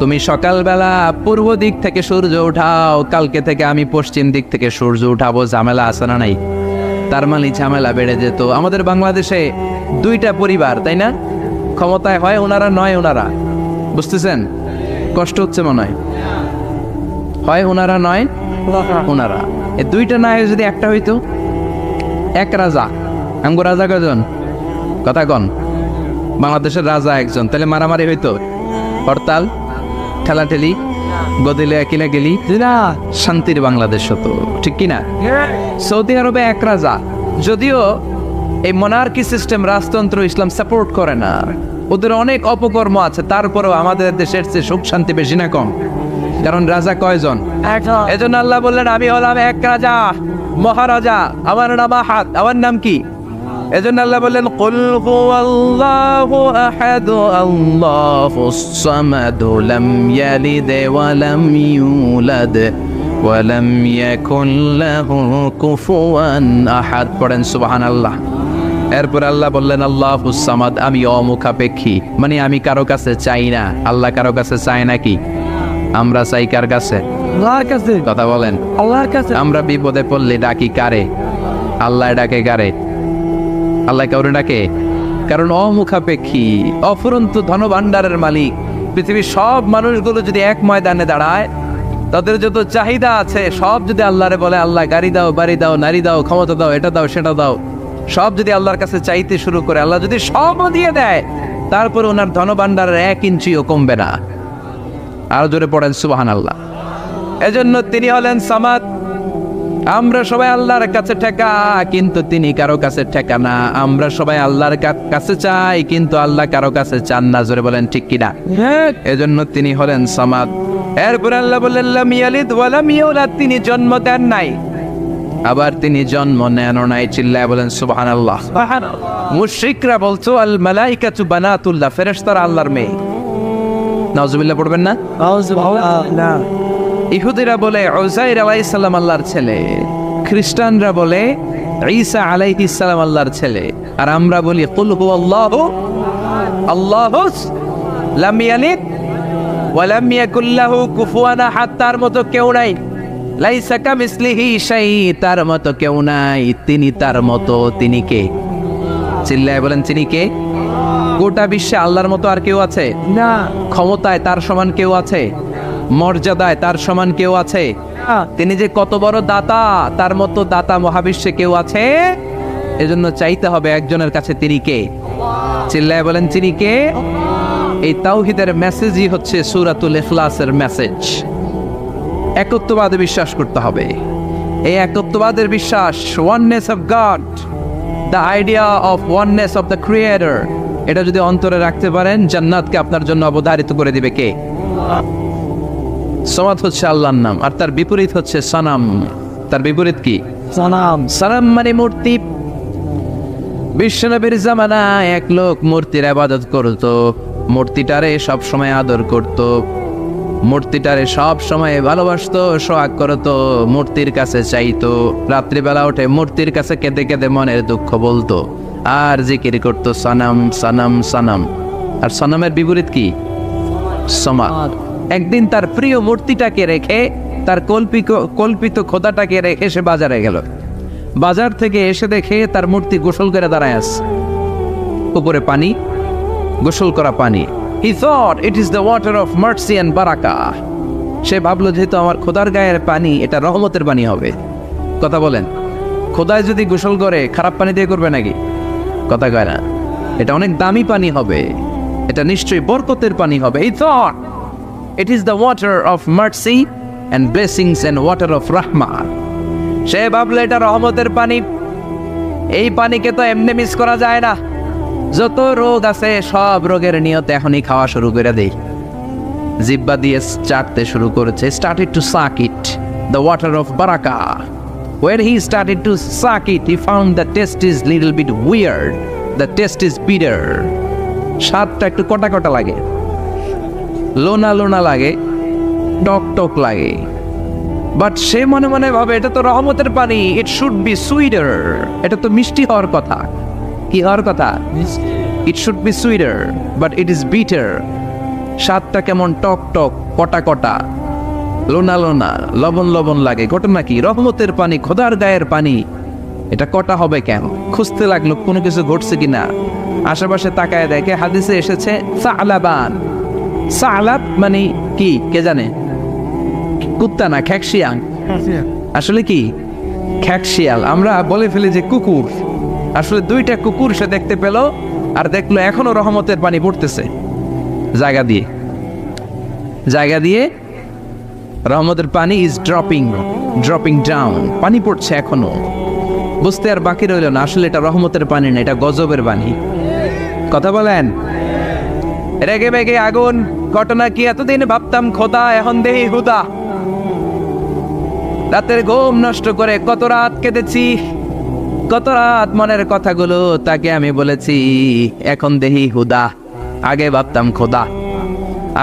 তুমি সকালবেলা পূর্ব দিক থেকে সূর্য উঠাও, কালকে থেকে আমি পশ্চিম দিক থেকে সূর্য উঠাবো। ঝামেলা আছে না নাই? তার মানে ঝামেলা বেড়ে যেত। আমাদের বাংলাদেশে 2টা পরিবার, তাই না? ক্ষমতায় হয় ওনারা, নয় ওনারা। বুঝতেছেন? কষ্ট হচ্ছে মনে হয়। হয় ওনারা, নয় ওনারা। এই 2টা না হয়ে যদি একটা হইতো, এক রাজা। আমগো রাজা কয়জন? কথা কন। বাংলাদেশের রাজা একজন, তাহলে মারামারি হইতো, হরতাল, ঠেলাঠেলি, গদিলে একিলা গেলি, শান্তির বাংলাদেশ হতো, ঠিক কিনা? সৌদি আরবে এক রাজা, যদিও এই মোনার্কি সিস্টেম, রাজতন্ত্র, ইসলাম সাপোর্ট করে না, ওদের অনেক অপকর্ম আছে, তারপরেও আমাদের দেশের চেয়ে সুখ শান্তি বেশি না কম? কারণ রাজা কয়জন? এজন্য আল্লাহ বললেন, আমি হলাম এক রাজা, মহারাজা, আমার নাম আহাদ। আমার নাম কি? এজন্য আল্লাহ বললেন, কুল হুয়াল্লাহু আহাদ, আল্লাহুস সামাদ, লাম ইয়ালিদ ওয়া লাম ইউলাদ ওয়া লাম ইয়াকুল লাহু কুফুয়ান আহাদ। পড়েন সুবহানাল্লাহ। এরপর আল্লাহ বললেন, আল্লাহুস সামাদ, আমি অমুখাপেক্ষী, মানে আমি কারো কাছে চাই না। আল্লাহ কারো কাছে চায় নাকি? আমরা চাই কার কাছে? আল্লাহর কাছে। কথা বলেন। আল্লাহর কাছে। আমরা বিপদে পড়লে ডাকি কারে? আল্লাহ ডাকে কারে? আল্লাহ কাউরে ডাকে? কারণ অমুখাপেক্ষী, অফুরন্ত ধনভাণ্ডারের মালিক। পৃথিবীর সব মানুষগুলো যদি এক ময়দানে দাঁড়ায়, তাদের যত চাহিদা আছে সব যদি আল্লাহরে বলে, আল্লাহ গাড়ি দাও, বাড়ি দাও, নারী দাও, ক্ষমতা দাও, এটা দাও, সেটা দাও, সব যদি আল্লাহর কাছে চাইতে শুরু করে, আল্লাহ যদি সব দিয়ে দেয়, তারপরে ওনার ধনভাণ্ডারের 1 ইঞ্চিও কমবে না। আরো জোরে পড়েন সুবহানাল্লাহ। এজন্য তিনি হলেন সামাদ। আমরা সবাই আল্লাহর কাছে ঠেকা, কিন্তু তিনি কারো কাছে ঠেকা না। আমরা সবাই আল্লাহর কাছে চাই, কিন্তু আল্লাহ কারো কাছে চান না। জোরে বলেন ঠিক কিনা? এজন্য তিনি হলেন সামাদ। এরপর আল্লাহ বললেন লাম ইয়ালিদ ওয়া লাম ইউলাদ, তিনি জন্ম দেন নাই, আবার তিনি জন্ম নেন নাই। চিল্লায় বলেন সুবহানাল্লাহ। মুশরিকরা বলতো আল মালাইকাতু বানাতুল্লাহ, ফেরেশতারা আল্লাহর মেয়ে। নাউজুবিল্লাহ পড়বেন না? ইহুদিরা বলে উযাইর আলাইহিস সালাম আল্লাহর ছেলে, খ্রিস্টানরা বলে ঈসা আলাইহিস সালাম আল্লাহর ছেলে, আর আমরা বলি কুল হুয়াল্লাহু আল্লাহু লাম ইয়ালিদ ওয়া লাম ইয়াকুল লাহু কুফুয়ান আহাদ, তার মতো কেউ নাই। লাইসা কামিসলিহি শাই, তার মতো কেউ নাই। তিনি তার মতো, তিনি কে? চিল্লায় বলেন তিনি কে? গোটা বিশ্বে আল্লাহর মতো আর কেউ আছে না। ক্ষমতায় তার সমান কেউ আছে? মর্যাদায় তার সমান কেউ আছে? তিনি যে কত বড় দাতা, তার মতো দাতা মহাবিশ্বে কেউ আছে? এজন্য চাইতে হবে একজনের কাছে, তিনি কে? চিল্লায় বলেন তিনি কে? এই তাওহীদের মেসেজই হচ্ছে সূরাতুল ইখলাসের মেসেজ। একত্ববাদে বিশ্বাস করতে হবে। এই একত্ববাদের বিশ্বাস, oneness of god, the idea of oneness of the creator, এটা যদি অন্তরে রাখতে পারেন, জান্নাতকে আপনার জন্য অবধারিত করে দিবে কে? সমাদ হচ্ছে আল্লাহর নাম, আর তার বিপরীত হচ্ছে সানাম। তার বিপরীত কি? সানাম। সানাম মানে মূর্তি। বিশ্বনবীর জামানায় এক লোক মূর্তির ইবাদত করত, মূর্তিটারে সব সময় আদর করত, মূর্তিটারে সব সময় ভালোবাসতো, সোহাগ করতো, মূর্তির কাছে চাইতো। রাত্রিবেলা উঠে মূর্তির কাছে কেঁদে কেঁদে মনের দুঃখ বলতো, আর জিকির করতো সানাম সানাম সানাম। আর সানামের বিপরীত কি? সমাদ। একদিন তার প্রিয় মূর্তিটাকে রেখে, তার কল্পিত খোদাটাকে রেখে সে বাজারে গেল। বাজার থেকে এসে দেখে তার মূর্তি গোসল করে দাঁড়ায় আছে, উপরে পানি, গোসল করা পানি। He thought it is the water of mercy and barakah. সে ভাবলো যেহেতু আমার খোদার গায়ের পানি, এটা রহমতের পানি হবে। কথা বলেন, খোদায় যদি গোসল করে খারাপ পানি দিয়ে করবে নাকি? কথা কয় না। এটা অনেক দামি পানি হবে, এটা নিশ্চয়ই বরকতের পানি হবে। He thought it is the water of mercy and blessings and water of rahmah. সে ভাবলো এটা রহমতের পানি, এই পানিকে তো এমনি মিস করা যায় না। যত রোগ আছে সব রোগের নিয়তে এখনই খাওয়া শুরু করে দেই। জিহ্বা দিয়ে চাটতে শুরু করেছে, started to suck it, the water of barakah. When he started to suck it, he found the taste is little bit weird, the taste is bitter. স্বাদটা একটু কটা কটা লাগে, লোনা লোনা লাগে, টক টক লাগে। বাট সে মনে মনে ভাবে এটা তো রহমতের পানি, ইট শুড বি সুইটার, এটা তো মিষ্টি হওয়ার কথা। কি হওয়ার কথা? It should be sweeter, but it is bitter. স্বাদটা কেমন টক টক, কটা কটা, লোনা লোনা, লবণ লবণ লাগে। ঘটনা কি? রহমতের পানি, খোদার গায়ের পানি, এটা কটা হবে কেন? খুঁজতে লাগলো কোনো কিছু ঘটছে কিনা। আশেপাশে তাকায় দেখে হাদিসে এসেছে সালাবান। সালাব মানে কি কে জানে? কুত্তা না, খ্যাকশিয়াল। আসলে কি? খ্যাকশিয়াল। আমরা বলে ফেলি যে কুকুর, আসলে দুইটা কুকুর সে দেখতে পেল, আর দেখলো এখনো রহমতের পানি পড়তেছে জায়গা দিয়ে, জায়গা দিয়ে রহমতের পানি ইজ ড্রপিং ডাউন, পানি পড়ছে এখনো। বুঝতে আর বাকি রইল না, আসলে এটা রহমতের পানি না, এটা গজবের পানি। কথা বলেন, রেগে বেগে আগুন। ঘটনা কি? এতদিন ভাবতাম খোদা, এখন দেহি হুদা। রাতের ঘুম নষ্ট করে কত রাত কেঁদেছি, কত রাত মনের কথাগুলো তাকে আমি বলেছি, এখন দেহি হুদা। আগে ভাবতাম খোদা,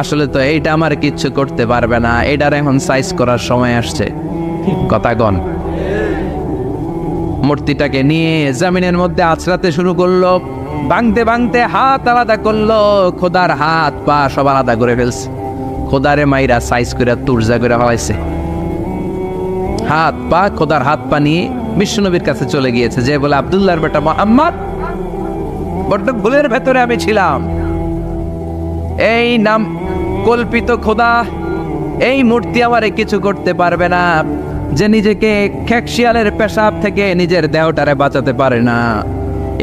আসলে তো এইটা আমার কিচ্ছু করতে পারবে না, এটার এখন সাইজ করার সময় আসছে। কথা কন। মূর্তিটাকে নিয়ে জমিনের মধ্যে আছড়াতে শুরু করলো, ভাঙতে ভাঙতে হাত আলাদা করলো, খোদার হাত পা সব আলাদা করে ফেলছে। খোদারে মাইরা সাইজ করে তুরজা করে ফেলাইছে। হাত পা, খোদার হাত পা নিয়ে বিশ্বনবীর কাছে চলে গিয়েছে, যে বলে আব্দুল্লাহর বেটা মুহাম্মদ, বড্ড ভুলের ভেতরে আমি ছিলাম। এই নাম কল্পিত খোদা, এই মূর্তি আমারে কিছু করতে পারবে না। যে নিজেকে খ্যাকশিয়ালের পেশাব থেকে নিজের দেহটারে বাঁচাতে পারে না,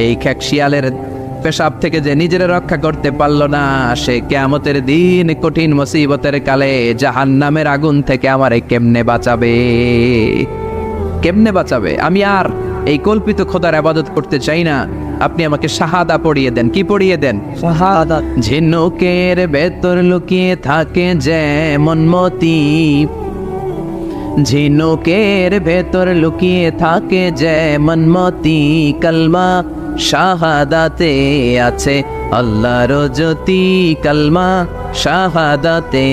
এই খ্যাকশিয়ালের পেশাব থেকে যে নিজের রক্ষা করতে পারলো না, সে কিয়ামতের দিন কঠিন মুসিবতের কালে জাহান্নামের আগুন থেকে আমারে কেমনে বাঁচাবে? কেমনে বাঁচাবে? আমি আর এই কল্পিত খোদার ইবাদত করতে চাই না, আপনি আমাকে শাহাদা পড়িয়ে দেন। কি পড়িয়ে দেন? শাহাদাত। ঝিনুকের ভেতর লুকিয়ে থাকে যেমন মতি, ঝিনুকের ভেতর লুকিয়ে থাকে যেমন মতি, কালমা শাহাদাতে আছে আল্লাহর জ্যোতি, কালমা শাহাদাতে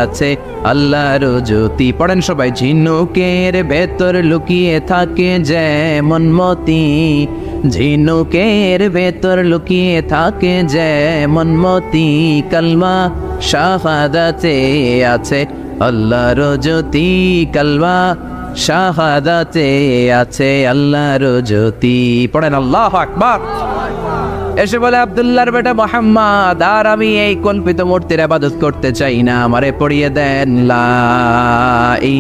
আছে আল্লাহর জ্যোতি। পড়েন সবাই। ঝিনুকের ভেতর লুকিয়ে থাকে যেমন মতি, ঝিনুকের ভেতর লুকিয়ে থাকে যেমন মতি, কালমা শাহাদাতে আছে আল্লাহর জ্যোতি, কালমা শাহাদাতে আছে আল্লাহর জ্যোতি। পড়েন আল্লাহু আকবার। এসে বলে আব্দুল্লাহর বেটা মুহাম্মদ, আর আমি এই কল্পিত মূর্তির ইবাদত করতে চাই না, আমারে পড়িয়ে দেন লা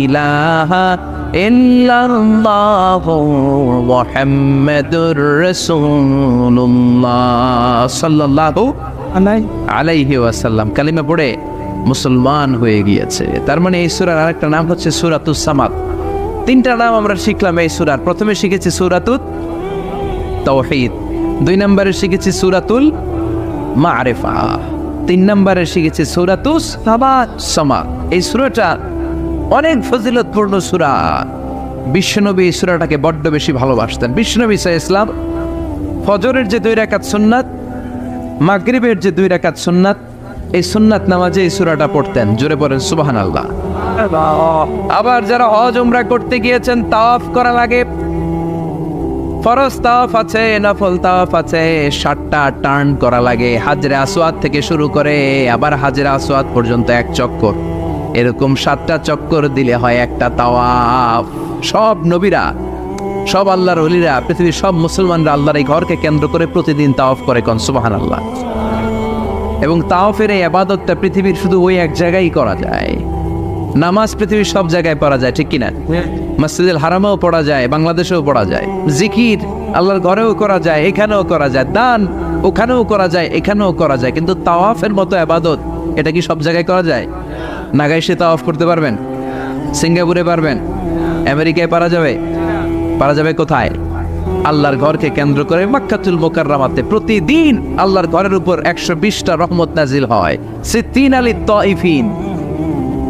ইলাহা ইল্লাল্লাহু মুহাম্মাদুর রাসূলুল্লাহ সাল্লাল্লাহু আলাইহি ওয়াসাল্লাম। কালিমা পড়ে মুসলমান হয়ে গিয়েছে। তার মানে এই সূরার আরেকটা নাম হচ্ছে সূরাতুস সামাদ। তিনটা নাম আমরা শিখলাম এই সূরার। প্রথমে শিখেছি সূরাতুত তাওহীদ, 2 নম্বরে শিখেছি সূরাতুল মারিফা, 3 নম্বরে শিখেছি সূরাতুস সামাদ। এই সূরাটা অনেক ফজিলতপূর্ণ সূরা। বিশ্বনবী এই সূরাটাকে বড্ড বেশি ভালোবাসতেন। বিশ্বনবী সাল্লাল্লাহু আলাইহি ওয়াসাল্লাম ফজরের যে 2 রাকাত সুন্নাত, মাগরিবের যে 2 রাকাত সুন্নাত, এই সুন্নাত নামাজে এই সূরাটা পড়তেন। জোরে পড়েন সুবহানাল্লাহ। আবার যারা হজ উমরা করতে গিয়েছেন, তাওয়াফ করা লাগে, ফরজ তাওয়াফ আছে, নফল তাওয়াফ আছে, 7টা টার্ন করা লাগে। হাজরে আসওয়াদ থেকে শুরু করে আবার হাজরে আসওয়াদ পর্যন্ত 1 চক্কর, এরকম 7টা চক্কর দিলে হয় একটা তাওয়াফ। সব নবীরা, সব আল্লাহর ওলিরা, পৃথিবীর সব মুসলমানরা আল্লাহর এই ঘরকে কেন্দ্র করে প্রতিদিন তাওয়াফ করে। কোন সুবহানাল্লাহ। এবং তাওয়াফের এই ইবাদতটা পৃথিবীর শুধু ওই এক জায়গায় করা যায়। নামাজ পৃথিবীর সব জায়গায় পড়া যায়, ঠিক কিনা? মসজিদুল হারামেও পড়া যায়, বাংলাদেশেও পড়া যায়। জিকির আল্লাহর ঘরেও করা যায়, এখানেও করা যায়। দান ওখানেও করা যায়, এখানেও করা যায়। কিন্তু তাওয়াফের মতো ইবাদত, এটা কি সব জায়গায় করা যায়? নাগাইশে তাওয়াফ করতে পারবেন? সিঙ্গাপুরে পারবেন? আমেরিকায় পারা যাবে? পারা যাবে কোথায়? আল্লাহর ঘরকে কেন্দ্র করে মক্কাতুল মুকাররমাতে প্রতিদিন আল্লাহর ঘরের উপর 120টা রহমত নাজিল হয়। 60 আলি তাইফিন,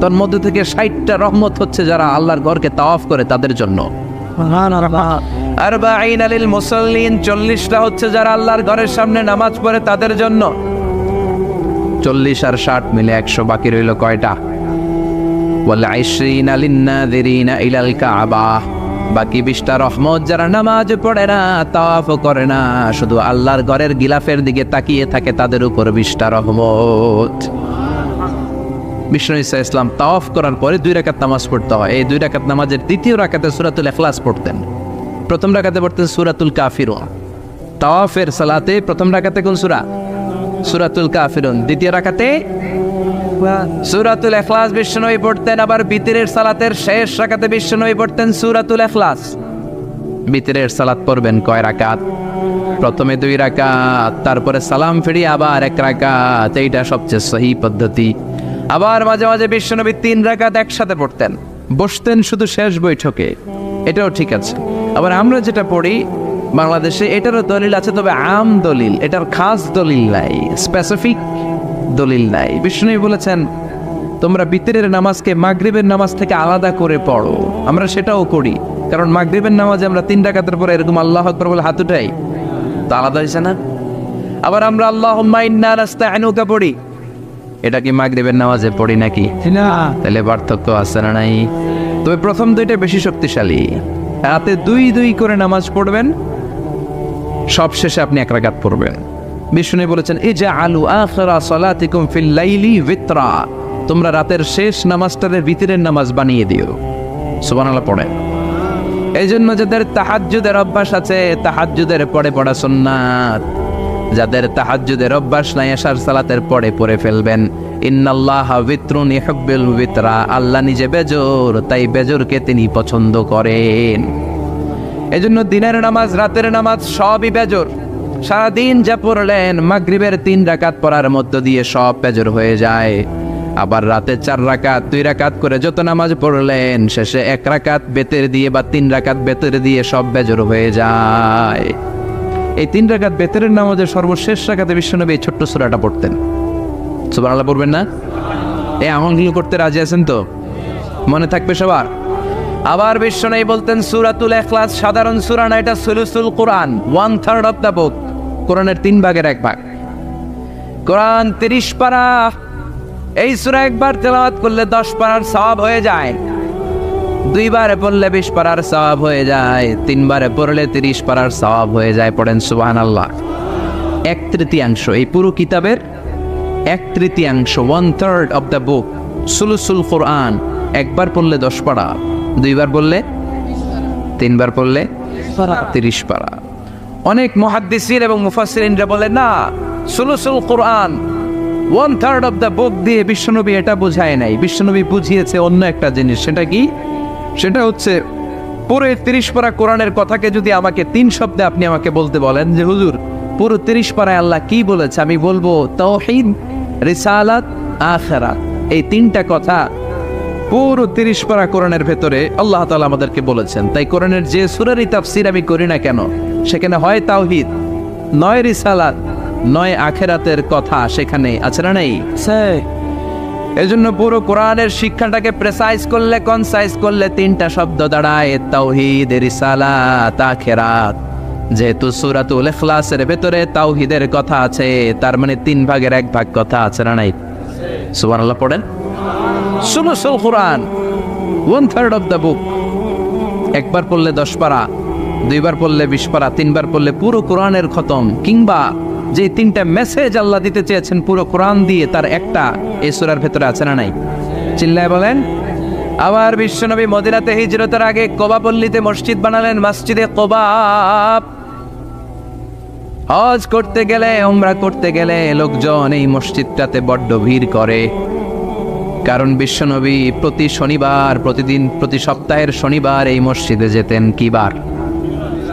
তার মধ্যে থেকে 60টা রহমত হচ্ছে যারা আল্লাহর ঘরকে তাওয়াফ করে তাদের জন্য। আরবাঈন লিল মুসাল্লিন, 40টা হচ্ছে যারা আল্লাহর ঘরের সামনে নামাজ পড়ে তাদের জন্য। 40 আর 60 মিলে 100, বাকি রইল কয়টা? ওয়াল 20 লিন নাযিরিনা ইলাল কাবা, বাকি 20টা রহমত যারা নামাজ পড়ে না, তাওয়াফ করে না, শুধু আল্লাহর ঘরের গিলাফের দিকে তাকিয়ে থাকে, তাদের উপর 20টা রহমত। বিষ্ণু ঈসা ইসলাম তাওয়াফ করার পরে 2 রাকাত নামাজ পড়তে হয়। এই 2 রাকাত নামাজের দ্বিতীয় রাকাতে সূরাতুল ইখলাস পড়তেন, প্রথম রাকাতে পড়তেন সূরাতুল কাফিরুন। তাওয়াফের সালাতে প্রথম রাকাতে কোন সূরা? সূরাতুল কাফিরুন। দ্বিতীয় রাকাতে সূরাতুল ইখলাস বিষ্ণুই পড়তেন। আবার বিতরের সালাতের শেষ রাকাতে বিষ্ণুই পড়তেন সূরাতুল ইখলাস। বিতরের সালাত পড়বেন কয় রাকাত? প্রথমে 2 রাকাত, তারপরে সালাম ফিরিয়ে আবার 1 রাকাত। এইটা সবচেয়ে সহি পদ্ধতি। আবার মাঝে মাঝে বিশ্বনবী 3 রাকাত একসাথে পড়তেন, বসতেন শুধু শেষ বৈঠকে, এটাও ঠিক আছে। আবার আমরা যেটা পড়ি বাংলাদেশে, এটারও দলিল আছে, তবে আম দলিল, এটার খাস দলিল নাই, স্পেসিফিক দলিল নাই। বিষ্ণু বলেছেন তোমরা বিতরের নামাজকে মাগরিবের নামাজ থেকে আলাদা করে পড়ো। আমরা সেটাও করি, কারণ মাগরিবের নামাজে আমরা 3 রাকাতের পরে এরকম আল্লাহু আকবার বলে হাত উঠাই, তো আলাদা হয়েছে না? আবার আমরা আল্লাহুম্মা ইন্না নাস্তাইনুকা পড়ি, এটা কি মাগরিবের নামাজে পড়ি নাকি? তাহলে পার্থক্য আছে না নাই? তবে প্রথম 2টা বেশি শক্তিশালী। রাতে 2 করে নামাজ পড়বেন, সব শেষে আপনি 1 রাকাত পড়বেন। বিষ্ণু বলেছেন ইজআলু আখিরা সালাতিকুম ফিল লাইলি বিতরা, তোমরা রাতের শেষ নামাজটারে বিতরের নামাজ বানিয়ে দিও। সুবহানাল্লাহ পড়েন। এই জন্য যাদের তাহাজ্জুদের অভ্যাস আছে, তাহাজ্জুদের পরে পড়া সুন্নাত। যাদের তাহাজ্জুদের অভ্যাস নাই, আশার সালাতের পরে পড়ে ফেলবেন। ইন্নাল্লাহা বিতরুন ইউহিব্বুল বিতরা, আল্লাহ নিজে বেজোর, তাই বেজোরকে তিনি পছন্দ করেন। এজন্য দিনের নামাজ, রাতের নামাজ সবই বেজোর। সারাদিন যা পড়লেন, মাগরিবের 3 রাকাত পড়ার মধ্য দিয়ে সব বেজোর হয়ে যায়। আবার রাতে 4 রাকাত 2 রাকাত করে যত নামাজ পড়লেন, শেষে 1 রাকাত বেতের দিয়ে বা 3 রাকাত বেতের দিয়ে সব বেজর হয়ে যায়। এই 3 রাকাত বেতের নামাজের সর্বশেষ রাকাতে বিশ্বনবী এই ছোট্ট সূরাটা পড়তেন। সুবহানাল্লাহ পড়বেন না? এই আমলগুলো করতে রাজি আছেন তো? মনে থাকবে সবার? আবার বিশ্বনবী বলতেন সূরাতুল ইখলাস সাধারণ সূরা না, এটা সুলুসুল কোরআন, 1/3 অফ দ্য বুক। কোরআনের 3 ভাগের 1 ভাগ। কোরআন 30 পারা। এই সূরা একবার তেলাওয়াত করলে 10 পারার সওয়াব হয়ে যায়, 2 বারে পড়লে 20 পারার সওয়াব হয়ে যায়, 3 বারে পড়লে 30 পারার সওয়াব হয়ে যায়। পড়েন সুবহানাল্লাহ। 1/3 এই পুরো কিতাবের 1/3, 1/3 অফ দ্য বুক সুলুসুল কোরআন। একবার পড়লে 10 পারা, 2 বার পড়লে 3 বার পড়লে 30 পারা। অনেক মুহাদ্দিসিন এবং মুফাসসিরিনরা বলেন না, সুলুসুল কোরআন 1/3 অফ দ্য বুক দিয়ে বিশ্বনবী এটা বোঝায় নাই। বিশ্বনবী বুঝিয়েছে অন্য একটা জিনিস। সেটা কি? সেটা হচ্ছে পুরো 30 পারা কোরআনের কথাকে যদি আমাকে 3 শব্দে আপনি আমাকে বলতে বলেন যে হুজুর পুরো 30 পারায় আল্লাহ কি বলেছে, আমি বলবো তাওহীদ, রিসালাত, আখিরাত। এই 3টা কথা পুরো 30 পারা কোরআনের ভেতরে আল্লাহ তাআলা আমাদেরকে বলেছেন। তাই কোরআনের যে সূরারই তাফসীর আমি করি না কেন, সেখানে হয় তাওহীদ, নয় রিসালাত, নয় আখিরাতের কথা সেখানে আছে না নেই? এজন্য পুরো কোরআনের শিক্ষাটাকে প্রেসাইজ করলে, কনসাইজ করলে 3টা শব্দ দাঁড়ায়, তাওহীদ, রিসালাত, আখিরাত। যেহেতু সূরাতুল ইখলাসের ভেতরে তাওহীদের কথা আছে, তার মানে 3 ভাগের 1 ভাগ কথা আছে না নাই? সুবহানাল্লাহ পড়েন। সুলুসুল কোরআন 1/3 অফ দ্য বুক। একবার পড়লে 10 পারা, 2 বার পড়লে 20 পারা, 3 বার পড়লে পুরো কোরআনের খতম। কিংবা যে 3টা মেসেজ আল্লাহ দিতে চেয়েছেন পুরো কোরআন দিয়ে, তার একটা এই সূরার ভেতরে আছে না নাই? চিল্লায় বলেন। আবার বিশ্বনবী মদিনাতে হিজরতের আগে কোবা পল্লীতে মসজিদ বানালেন, মসজিদে কোবা। হজ করতে গেলে, উমরা করতে গেলে লোকজন এই মসজিদটাতে বড্ড ভিড় করে। কারণ বিশ্বনবী প্রতি শনিবার, প্রতিদিন, প্রতি সপ্তাহের শনিবার এই মসজিদে যেতেন। কি বার?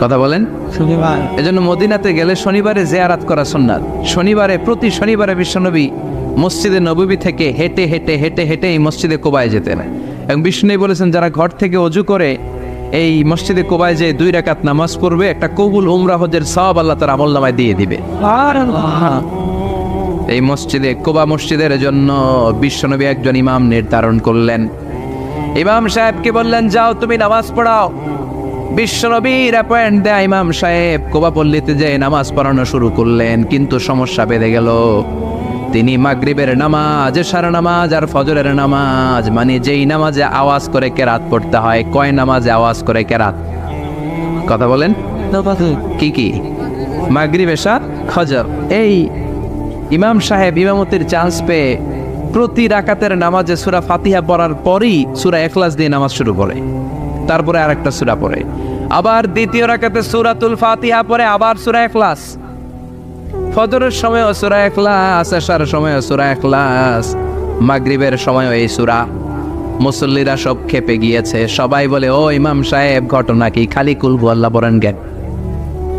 কথা বলেন। শনিবার। এজন্য মদিনাতে গেলে শনিবারে জিয়ারত করা সুন্নাত। শনিবারে, প্রতি শনিবারে বিশ্বনবী মসজিদে নববী থেকে হেঁটে হেঁটে হেঁটে হেঁটে এই মসজিদে কোবায় যেতেন। এবং বিষ্ণু বলেছেন যারা ঘর থেকে ওযু করে এই মসজিদে কোবায় যে 2 রাকাত নামাজ পড়বে, একটা কবুল উমরা হজের সওয়াব আল্লাহ তার আমলনামায় দিয়ে দিবে। এই মসজিদে, কোবা মসজিদের জন্য বিশ্বনবী একজন ইমাম নির্ধারণ করলেন। ইমাম সাহেবকে বললেন যাও তুমি নামাজ পড়াও। বিশ্বনবীর অ্যাপয়েন্ট দেয়া ইমাম সাহেব কোবা পল্লীতে যে নামাজ পড়ানো শুরু করলেন। কিন্তু সমস্যা বেড়ে গেল। তিনি মাগরিবের নামাজ, এশার নামাজ আর ফজরের নামাজ, মানে যেই নামাজে আওয়াজ করে কেরাত পড়তে হয়, কয় নামাজে আওয়াজ করে কেরাত? কথা বলেন। কি কি? মাগরিব, এশা, ফজর। এই ইমাম সাহেব ইমামতির চান্স পেয়ে প্রতি রাকাতের নামাজে সূরা ফাতিহা পড়ার পরই সূরা ইখলাস দিয়ে নামাজ শুরু করে, তারপরে আরেকটা সূরা পড়ে, আবার দ্বিতীয় রাকাতে সূরাতুল ফাতিহা পড়ে, আবার সূরা ইখলাস। ফজরের সময়ও সূরা ইখলাস, এশার সময়ও সূরা ইখলাস, মাগরিবের সময়ও এই সূরা। মুসল্লিরা সব খেপে গিয়েছে। সবাই বলে ও ইমাম সাহেব ঘটনা কি? খালি কুল হুয়াল্লাহ পড়েন কেন?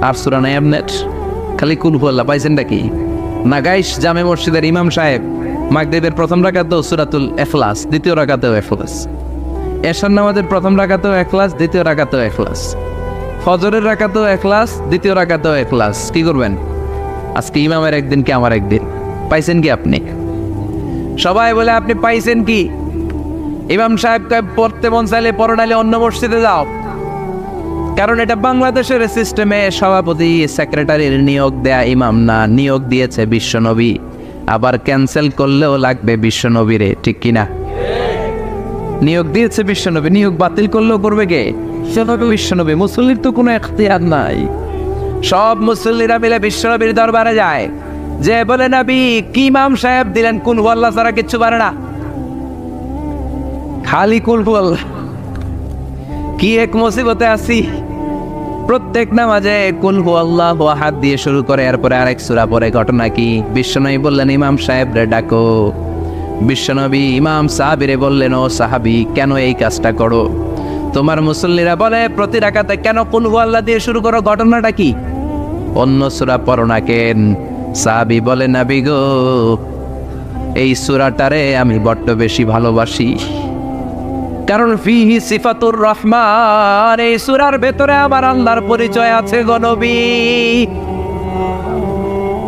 আর সূরা নাই আপনার? খালি কুল হুয়াল্লাহ পাইছেন নাকি? নাগাইশ জামে মসজিদের ইমাম সাহেব মাগরিবের প্রথম রাকাতেও সূরাতুল ইখলাস, দ্বিতীয় রাকাতেও ইখলাস। এশার নামাজের প্রথম রাকাতেও ইখলাস, দ্বিতীয় রাকাতেও ইখলাস। ফজরের রাকাতেও ইখলাস, দ্বিতীয় রাকাতেও ইখলাস। কি করবেন? আজকে ইমামের একদিন কি আমার একদিন। পাইছেন কি আপনি? সবাই বলে আপনি পাইছেন কি? ইমাম সাহেব পড়তে মন চাইলে পড়ো, নাইলে অন্য মসজিদে যাও। কারণ এটা বাংলাদেশের সিস্টেমে সভাপতি সেক্রেটারির নিয়োগ দেয়া ইমাম না, নিয়োগ দিয়েছে বিশ্বনবী। আবার ক্যান্সেল করলেও লাগবে বিশ্বনবীরে, ঠিক কিনা? নিয়োগ দিয়েছে বিশ্বনবী, নিয়োগ বাতিল করলেও করবে কে? বিশ্বনবী। মুসল্লির তো কোনো এখতিয়ার নাই। সব মুসল্লিরা মিলে বিশ্বনবীর দরবারে যায়, যে বলে নবী কি ইমাম সাহেব দিলেন কুল হুয়াল্লাহ ছাড়া কিচ্ছু পারে না, খালি কুল হুয়াল্লাহ। কি এক মুসিবতে আছি। প্রত্যেক নামাজে কুল হুয়াল্লাহু আহাদ দিয়ে শুরু করে, এরপরে আরেক সূরা পড়ে। ঘটনা কি? বিশ্বনবী বললেন ইমাম সাহেব রে ডাকো। বিশ্বনবী ইমাম সাহাবীরে বললেন ও সাহাবী কেন এই কাজটা করো? তোমার মুসল্লিরা বলে প্রতি রাকাতে কেন কুল হুয়াল্লাহ দিয়ে শুরু করো, ঘটনাটা কি? অন্য সূরা পড়ো না কেন? সাহাবী বলে নবী গো এই সূরাটারে আমি বড্ড বেশি ভালোবাসি, কারণ ফিহি সিফাতুর রহমান, এই সূরার ভেতরে আমার আল্লাহর পরিচয় আছে গো নবী।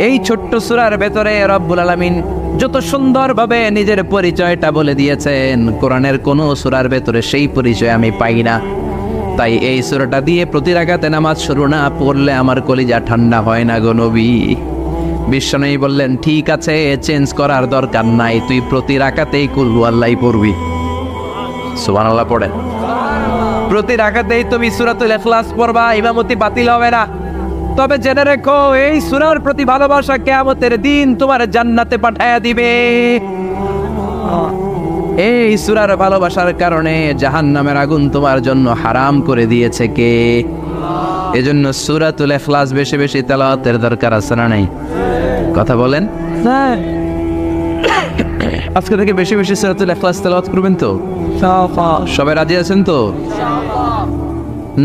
এই ছোট্ট সূরার ভেতরে রব্বুল আলামিন যত সুন্দরভাবে নিজের পরিচয়টা বলে দিয়েছেন, কোরআনের কোনো সূরার ভেতরে সেই পরিচয় আমি পাই না। তাই এই সূরাটা দিয়ে প্রতি রাকাতে নামাজ শুরু না পড়লে আমার কলিজা ঠান্ডা হয় না গো নবী। বিশ্বনবী বললেন, ঠিক আছে, চেঞ্জ করার দরকার নাই, তুই প্রতি রাকাতেই কুল হুয়াল্লাহই পড়বি। সুবহানাল্লাহ পড়েন। প্রতি রাকাতেই তুমি সূরাতুল ইখলাস পড়বা, ইমামতি বাতিল হবে না। তবে জেনে রেখো, এই সূরার প্রতি ভালোবাসা কিয়ামতের দিন তোমার জান্নাতে পাঠায়া দিবে। এই সূরার ভালোবাসার কারণে জাহান্নামের আগুন তোমার জন্য হারাম করে দিয়েছে কে? এজন্য সূরাতুল ইখলাস বেশি বেশি তেলাওয়াতের দরকার আছে না নাই? কথা বলেন। আজকে থেকে বেশি বেশি সূরাতুল ইখলাস তেলাওয়াত করবেন তো? সবাই রাজি আছেন তো?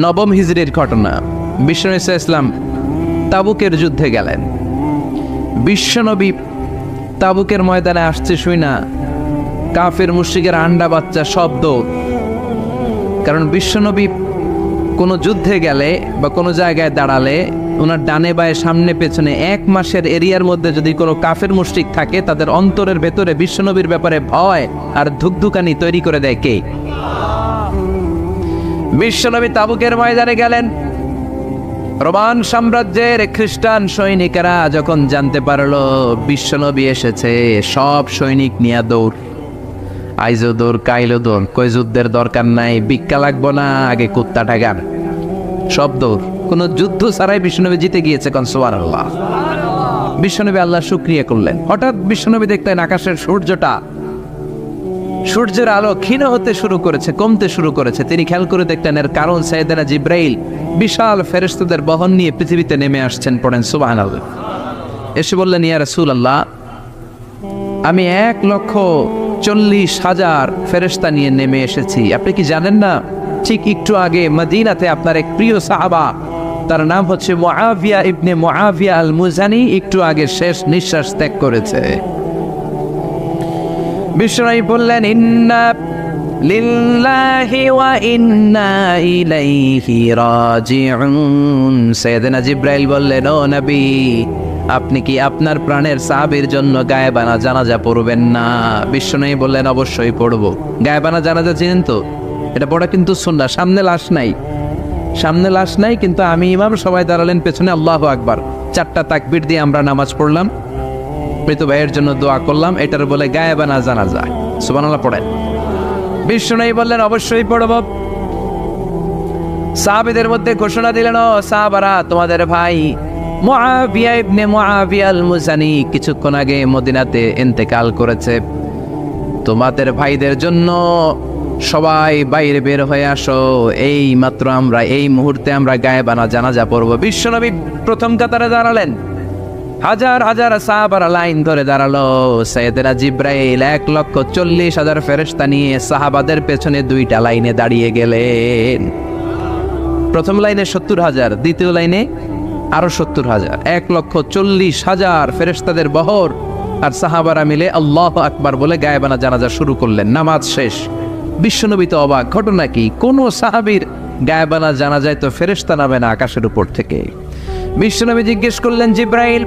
নবম হিজরির ঘটনা, বিশ্বনবী সাল্লাল্লাহু আলাইহি ওয়াসাল্লাম তাবুকের যুদ্ধে গেলেন। বিশ্বনবী তাবুকের ময়দানে আসছে শুই না কাফের মুশরিকের আন্ডা বাচ্চা শব্দ। কারণ বিশ্বনবী কোনো যুদ্ধে গেলে বা কোনো জায়গায় দাঁড়ালে ওনার ডানে বায়ে সামনে পেছনে 1 মাসের এরিয়ার মধ্যে যদি কোনো কাফের মুশরিক থাকে, তাদের অন্তরের ভেতরে বিশ্বনবীর ব্যাপারে ভয় আর ধুকধুকানি তৈরি করে দেয় কে? বিশ্বনবী তাবুকের ময়দানে গেলেন। রোমান সাম্রাজ্যের খ্রিস্টান সৈনিকেরা যখন জানতে পারলো বিশ্বনবী এসেছে, সব সৈনিক নিয়ে দৌড়। আইজো দৌড়, কাইলো দৌড়, কই যুদ্ধের দরকার নাই, ভিক্ষা লাগবো না, আগে কুত্তাটা গান, সব দৌড়। কোন যুদ্ধ ছাড়াই বিশ্বনবী জিতে গিয়েছে। কোন সুবহানাল্লাহ। বিশ্বনবী আল্লাহর শুকরিয়া করলেন। হঠাৎ বিশ্বনবী দেখলেন আকাশের সূর্যের আলো ক্ষীণ হতে শুরু করেছে, কমতে শুরু করেছে। তিনি খেয়াল করে দেখলেন এর কারণ সাইয়েদনা জিব্রাইল বিশাল ফেরেশতাদের বহন নিয়ে পৃথিবীতে নেমে আসছেন। পড়েন সুবহানাল্লাহ। এসে বললেন, ইয়া রাসূলুল্লাহ, আমি 1,40,000 ফেরেশতা নিয়ে নেমে এসেছি। আপনি কি জানেন না, ঠিক একটু আগে মদিনাতে আপনার এক প্রিয় সাহাবা, তার নাম হচ্ছে মুআবিয়া ইবনে মুআবিয়া আল মুজানি, একটু আগে শেষ নিঃশ্বাস ত্যাগ করেছে। বিশ্বনবী বললেন, ইন্না লিল্লাহি ওয়া ইন্না ইলাইহি রাজিউন। সাইয়েদনা জিব্রাইল বললেন, ও নবী, আপনি কি আপনার প্রাণের সাহাবীর জন্য গায়েবানা জানাজা পড়বেন না? বিশ্বনবী বললেন, অবশ্যই পড়ব। গায়েবানা জানাজা চিনেন তো? এটা পড়া কিন্তু সুন্নাহ। সামনে লাশ নাই, কিন্তু আমি ইমাম, সবাই দাঁড়ালেন পেছনে, আল্লাহু আকবার, 4টা তাকবীর দিয়ে আমরা নামাজ পড়লাম, মৃত ভাইয়ের জন্য দোয়া করলাম, এটার বলে গায়েবানা জানাজা। সুবহানাল্লাহ পড়েন। বিশ্বনবী বললেন, অবশ্যই পড়ব। সাহাবীদের মধ্যে ঘোষণা দিলেন, ও সাহাবারা, তোমাদের ভাই মুআবিয়া ইবনে মুআবিয়া আল মুজানি কিছুক্ষণ আগে মদিনাতে ইন্তেকাল করেছে। তোমাদের ভাইদের জন্য সবাই বাইরে বের হয়ে আসো, এই মাত্র আমরা এই মুহূর্তে আমরা গায়েবানা জানাজা পড়ব। বিশ্বনবী প্রথম কাতারে দাঁড়ালেন, হাজার হাজার সাহাবারা লাইন ধরে দাঁড়ালো। সাইয়েদনা জিব্রাইল 1,40,000 ফেরেশতা নিয়ে সাহাবাদের পেছনে 2টা লাইনে দাঁড়িয়ে গেলেন। প্রথম লাইনে 70,000, দ্বিতীয় লাইনে আরো 70,000, 1,40,000 ফেরেশতাদের বহর। আর সাহাবারা মিলে আল্লাহু আকবার বলে গায়েবানা জানাজা শুরু করলেন। নামাজ শেষ। বিশ্বনবী তো অবাক, ঘটনা কি? কোন সাহাবীর গায়েবানা জানাজায় তো ফেরেশতা নামে না আকাশের উপর থেকে। বিশ্বনবী জিজ্ঞেস করলেন, জিব্রাইল,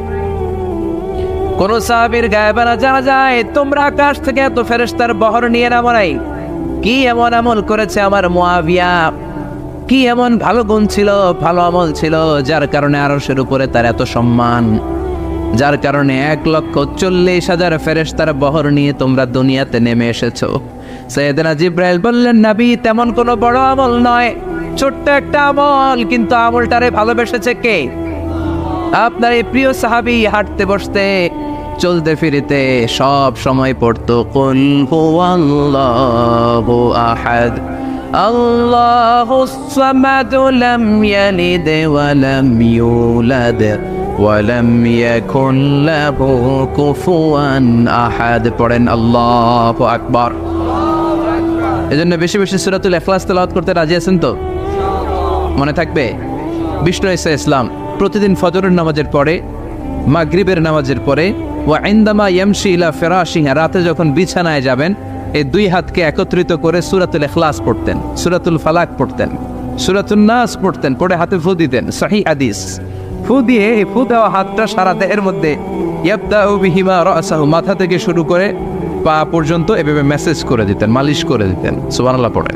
কোন সাহাবীর গায়েবানা জানাজায় তোমরা আকাশ থেকে এত ফেরেশতার বহর নিয়ে নামো নাই? কি এমন আমল করেছে আমার মুআবিয়া? কি এমন ভালো গুণ ছিল, ভালো আমল ছিল, যার কারণে আরশের উপরে তার এত সম্মান, যার কারণে 1,40,000 ফেরেশতার বহর নিয়ে তোমরা দুনিয়াতে নেমে এসেছো? সাইয়েদনা জিব্রাইল বললেন, নবী, তেমন কোনো বড় আমল নয়, ছোট্ট একটা আমল, কিন্তু আমলটারে ভালোবেসেছে কে? আপনার এই প্রিয় সাহাবী হাঁটতে বসতে চলতে ফিরিতে সব সময় পড়তো, কুল হুয়াল্লাহু আহাদ, আল্লাহুস সামাদ, লাম ইয়ালিদ ওয়া লাম ইউলাদ ওয়া লাম ইয়াকুন লাহু কুফুয়ান আহাদ। পড়েন আল্লাহু আকবার। এজন্য বেশি বেশি সূরাতুল ইখলাস তেলাওয়াত করতে রাজি আছেন তো? মনে থাকবে? বিষ্ণু ঈসা ইসলাম প্রতিদিন ফজরের নামাজের পরে, মাগরিবের নামাজের পরে ওয়া ইনদামা ইয়ামশি ইলা ফিরাশিহি, রাতে যখন বিছানায় যাবেন এই দুই হাতকে একত্রিত করে সূরাতুল ইখলাস পড়তেন, সূরাতুল ফালাক পড়তেন, সূরাতুন নাস পড়তেন, পড়ে হাতে ফু দিতেন। সহিহ হাদিস। ফু দিয়ে এই ফু দেওয়া হাতটা সারা দেহের মধ্যে ইয়াবদাউ বিহিমা রাসাহু, মাথা থেকে শুরু করে পা পর্যন্ত এভাবে মেসেজ করে দিতেন, মালিশ করে দিতেন। সুবহানাল্লাহ পড়ে।